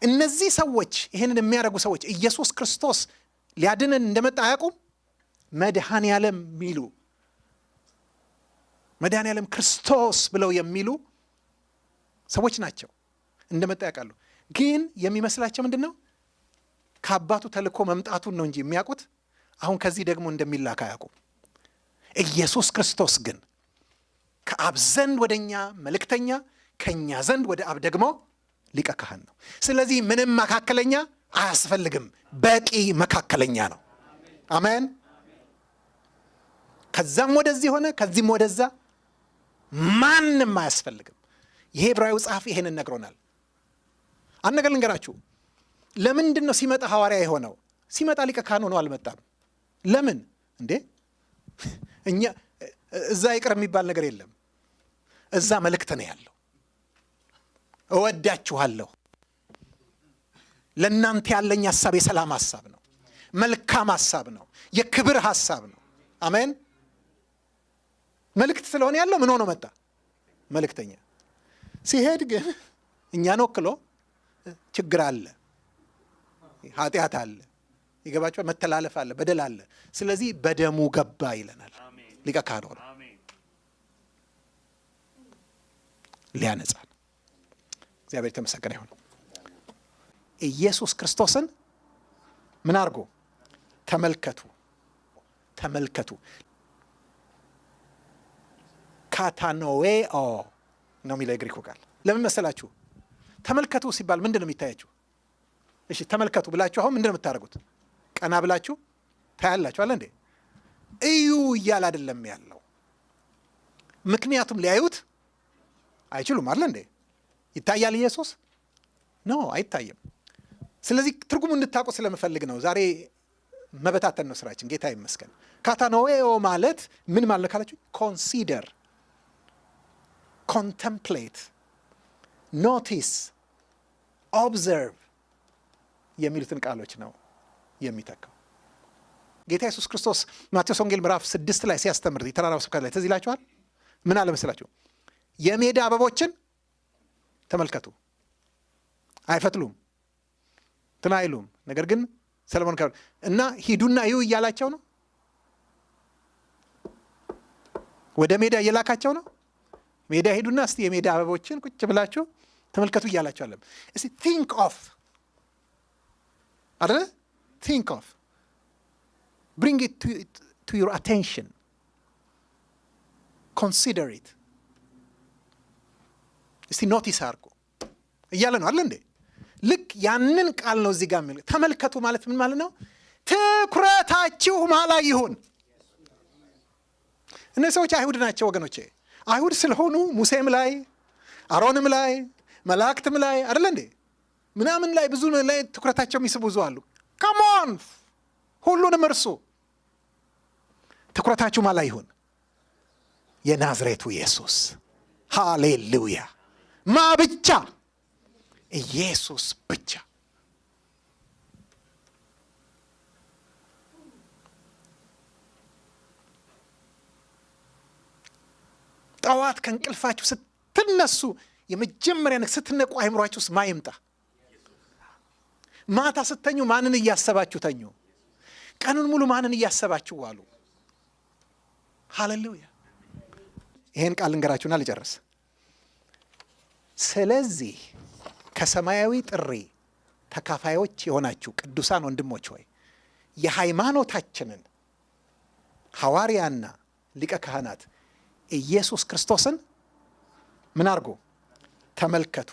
እነዚህ ሰዎች ይህንን የሚያደርጉ ሰዎች ኢየሱስ ክርስቶስ ሊያድነን እንደመጣ አያውቁም። መድኃኔ ዓለም የሚሉ መድኃኔ ዓለም ክርስቶስ ብለው የሚሉ ሰዎች ናቸው። እንደመጣ ያውቃሉ። ግን የሚመስላቸው ምንድን ነው? ከአባቱ ተልኮ መምጣቱን ነው እንጂ የሚያውቁት አሁን ከዚህ ደግሞ እንደሚላክ አያውቁም። ኢየሱስ ክርስቶስ ግን ከአብ ዘንድ ወደ እኛ መልእክተኛ፣ ከእኛ ዘንድ ወደ አብ ደግሞ ሊቀ ካህን ነው። ስለዚህ ምንም መካከለኛ አያስፈልግም። በቂ መካከለኛ ነው። አሜን። ከዛም ወደዚህ ሆነ፣ ከዚህም ወደዛ ማንም አያስፈልግም። ይሄ ዕብራዊው ጸሐፊ ይሄንን ነግሮናል። አንድ ነገር ልንገራችሁ። ለምንድን ነው ሲመጣ ሐዋርያ የሆነው? ሲመጣ ሊቀ ካህን ሆኖ አልመጣም። ለምን እንዴ? እኛ እዛ ይቅር የሚባል ነገር የለም። እዛ መልእክት ነው ያለው። እወዳችኋለሁ። ለእናንተ ያለኝ ሐሳብ የሰላም ሐሳብ ነው፣ መልካም ሐሳብ ነው፣ የክብር ሐሳብ ነው። አሜን። መልእክት ስለሆነ ያለው ምን ሆኖ መጣ? መልእክተኛ። ሲሄድ ግን እኛን ወክሎ ችግር አለ፣ ኃጢአት አለ፣ ይገባችኋል? መተላለፍ አለ፣ በደል አለ። ስለዚህ በደሙ ገባ ይለናል። ሊቀ ካህን ሆነ ሊያነጻን። እግዚአብሔር የተመሰገነ ይሁን። ኢየሱስ ክርስቶስን ምን አድርጎ? ተመልከቱ ካታኖዌኦ ነው የሚለው የግሪኩ ቃል። ለምን መሰላችሁ? ተመልከቱ ሲባል ምንድን ነው የሚታያችሁ? እሺ ተመልከቱ ብላችሁ አሁን ምንድን ነው የምታደርጉት? ቀና ብላችሁ ታያላችሁ አለ እንዴ? እዩ እያል አይደለም ያለው። ምክንያቱም ሊያዩት አይችሉም አለ እንዴ? ይታያል ኢየሱስ? ነው አይታይም። ስለዚህ ትርጉሙ እንድታውቁ ስለምፈልግ ነው። ዛሬ መበታተን ነው ስራችን። ጌታ ይመስገን። ካታኖዌኦ ማለት ምን ማለት ካላችሁ፣ ኮንሲደር፣ ኮንተምፕሌት፣ ኖቲስ፣ ኦብዘርቭ የሚሉትን ቃሎች ነው የሚተካው። ጌታ ኢየሱስ ክርስቶስ ማቴዎስ ወንጌል ምዕራፍ 6 ላይ ሲያስተምር የተራራው ስብከት ላይ ትዝ ይላችኋል። ምን አለ መሰላችሁ? የሜዳ አበቦችን ተመልከቱ፣ አይፈትሉም፣ እንትን አይሉም፣ ነገር ግን ሰለሞን እና ሂዱና እዩ እያላቸው ነው። ወደ ሜዳ እየላካቸው ነው። ሜዳ ሂዱና እስቲ የሜዳ አበቦችን ቁጭ ብላችሁ ተመልከቱ እያላቸው አለም። እስቲ ቲንክ ኦፍ አይደለ? ቲንክ ኦፍ ብሪንግ ኢት ቱ ዩር አቴንሽን፣ ኮንሲደር ኢት፣ እስቲ ኖቲስ አድርጎ እያለ ነው አለ እንዴ? ልክ ያንን ቃል ነው እዚህ ጋር የሚል። ተመልከቱ ማለት ምን ማለት ነው? ትኩረታችሁ ማላ ይሁን። እነዚህ ሰዎች አይሁድ ናቸው ወገኖቼ። አይሁድ ስለሆኑ ሙሴም ላይ አሮንም ላይ መላእክትም ላይ አይደለ እንዴ ምናምን ላይ ብዙ ላይ ትኩረታቸው የሚስቡ ብዙ አሉ። ካሞን ሁሉንም እርሱ። ትኩረታችሁ ማላ ይሁን? የናዝሬቱ ኢየሱስ። ሃሌሉያ። ማ ብቻ? ኢየሱስ ብቻ። ጠዋት ከእንቅልፋችሁ ስትነሱ የመጀመሪያ ነገር ስትነቁ አይምሯችሁ ውስጥ ማይምጣ? ማታ ስተኙ ማንን እያሰባችሁ ተኙ? ቀኑን ሙሉ ማንን እያሰባችሁ ዋሉ? ሃሌሉያ። ይሄን ቃል እንገራችሁና ልጨርስ። ስለዚህ ከሰማያዊ ጥሪ ተካፋዮች የሆናችሁ ቅዱሳን ወንድሞች ሆይ የሃይማኖታችንን ሐዋርያና ሊቀ ካህናት ኢየሱስ ክርስቶስን ምን አድርጉ? ተመልከቱ።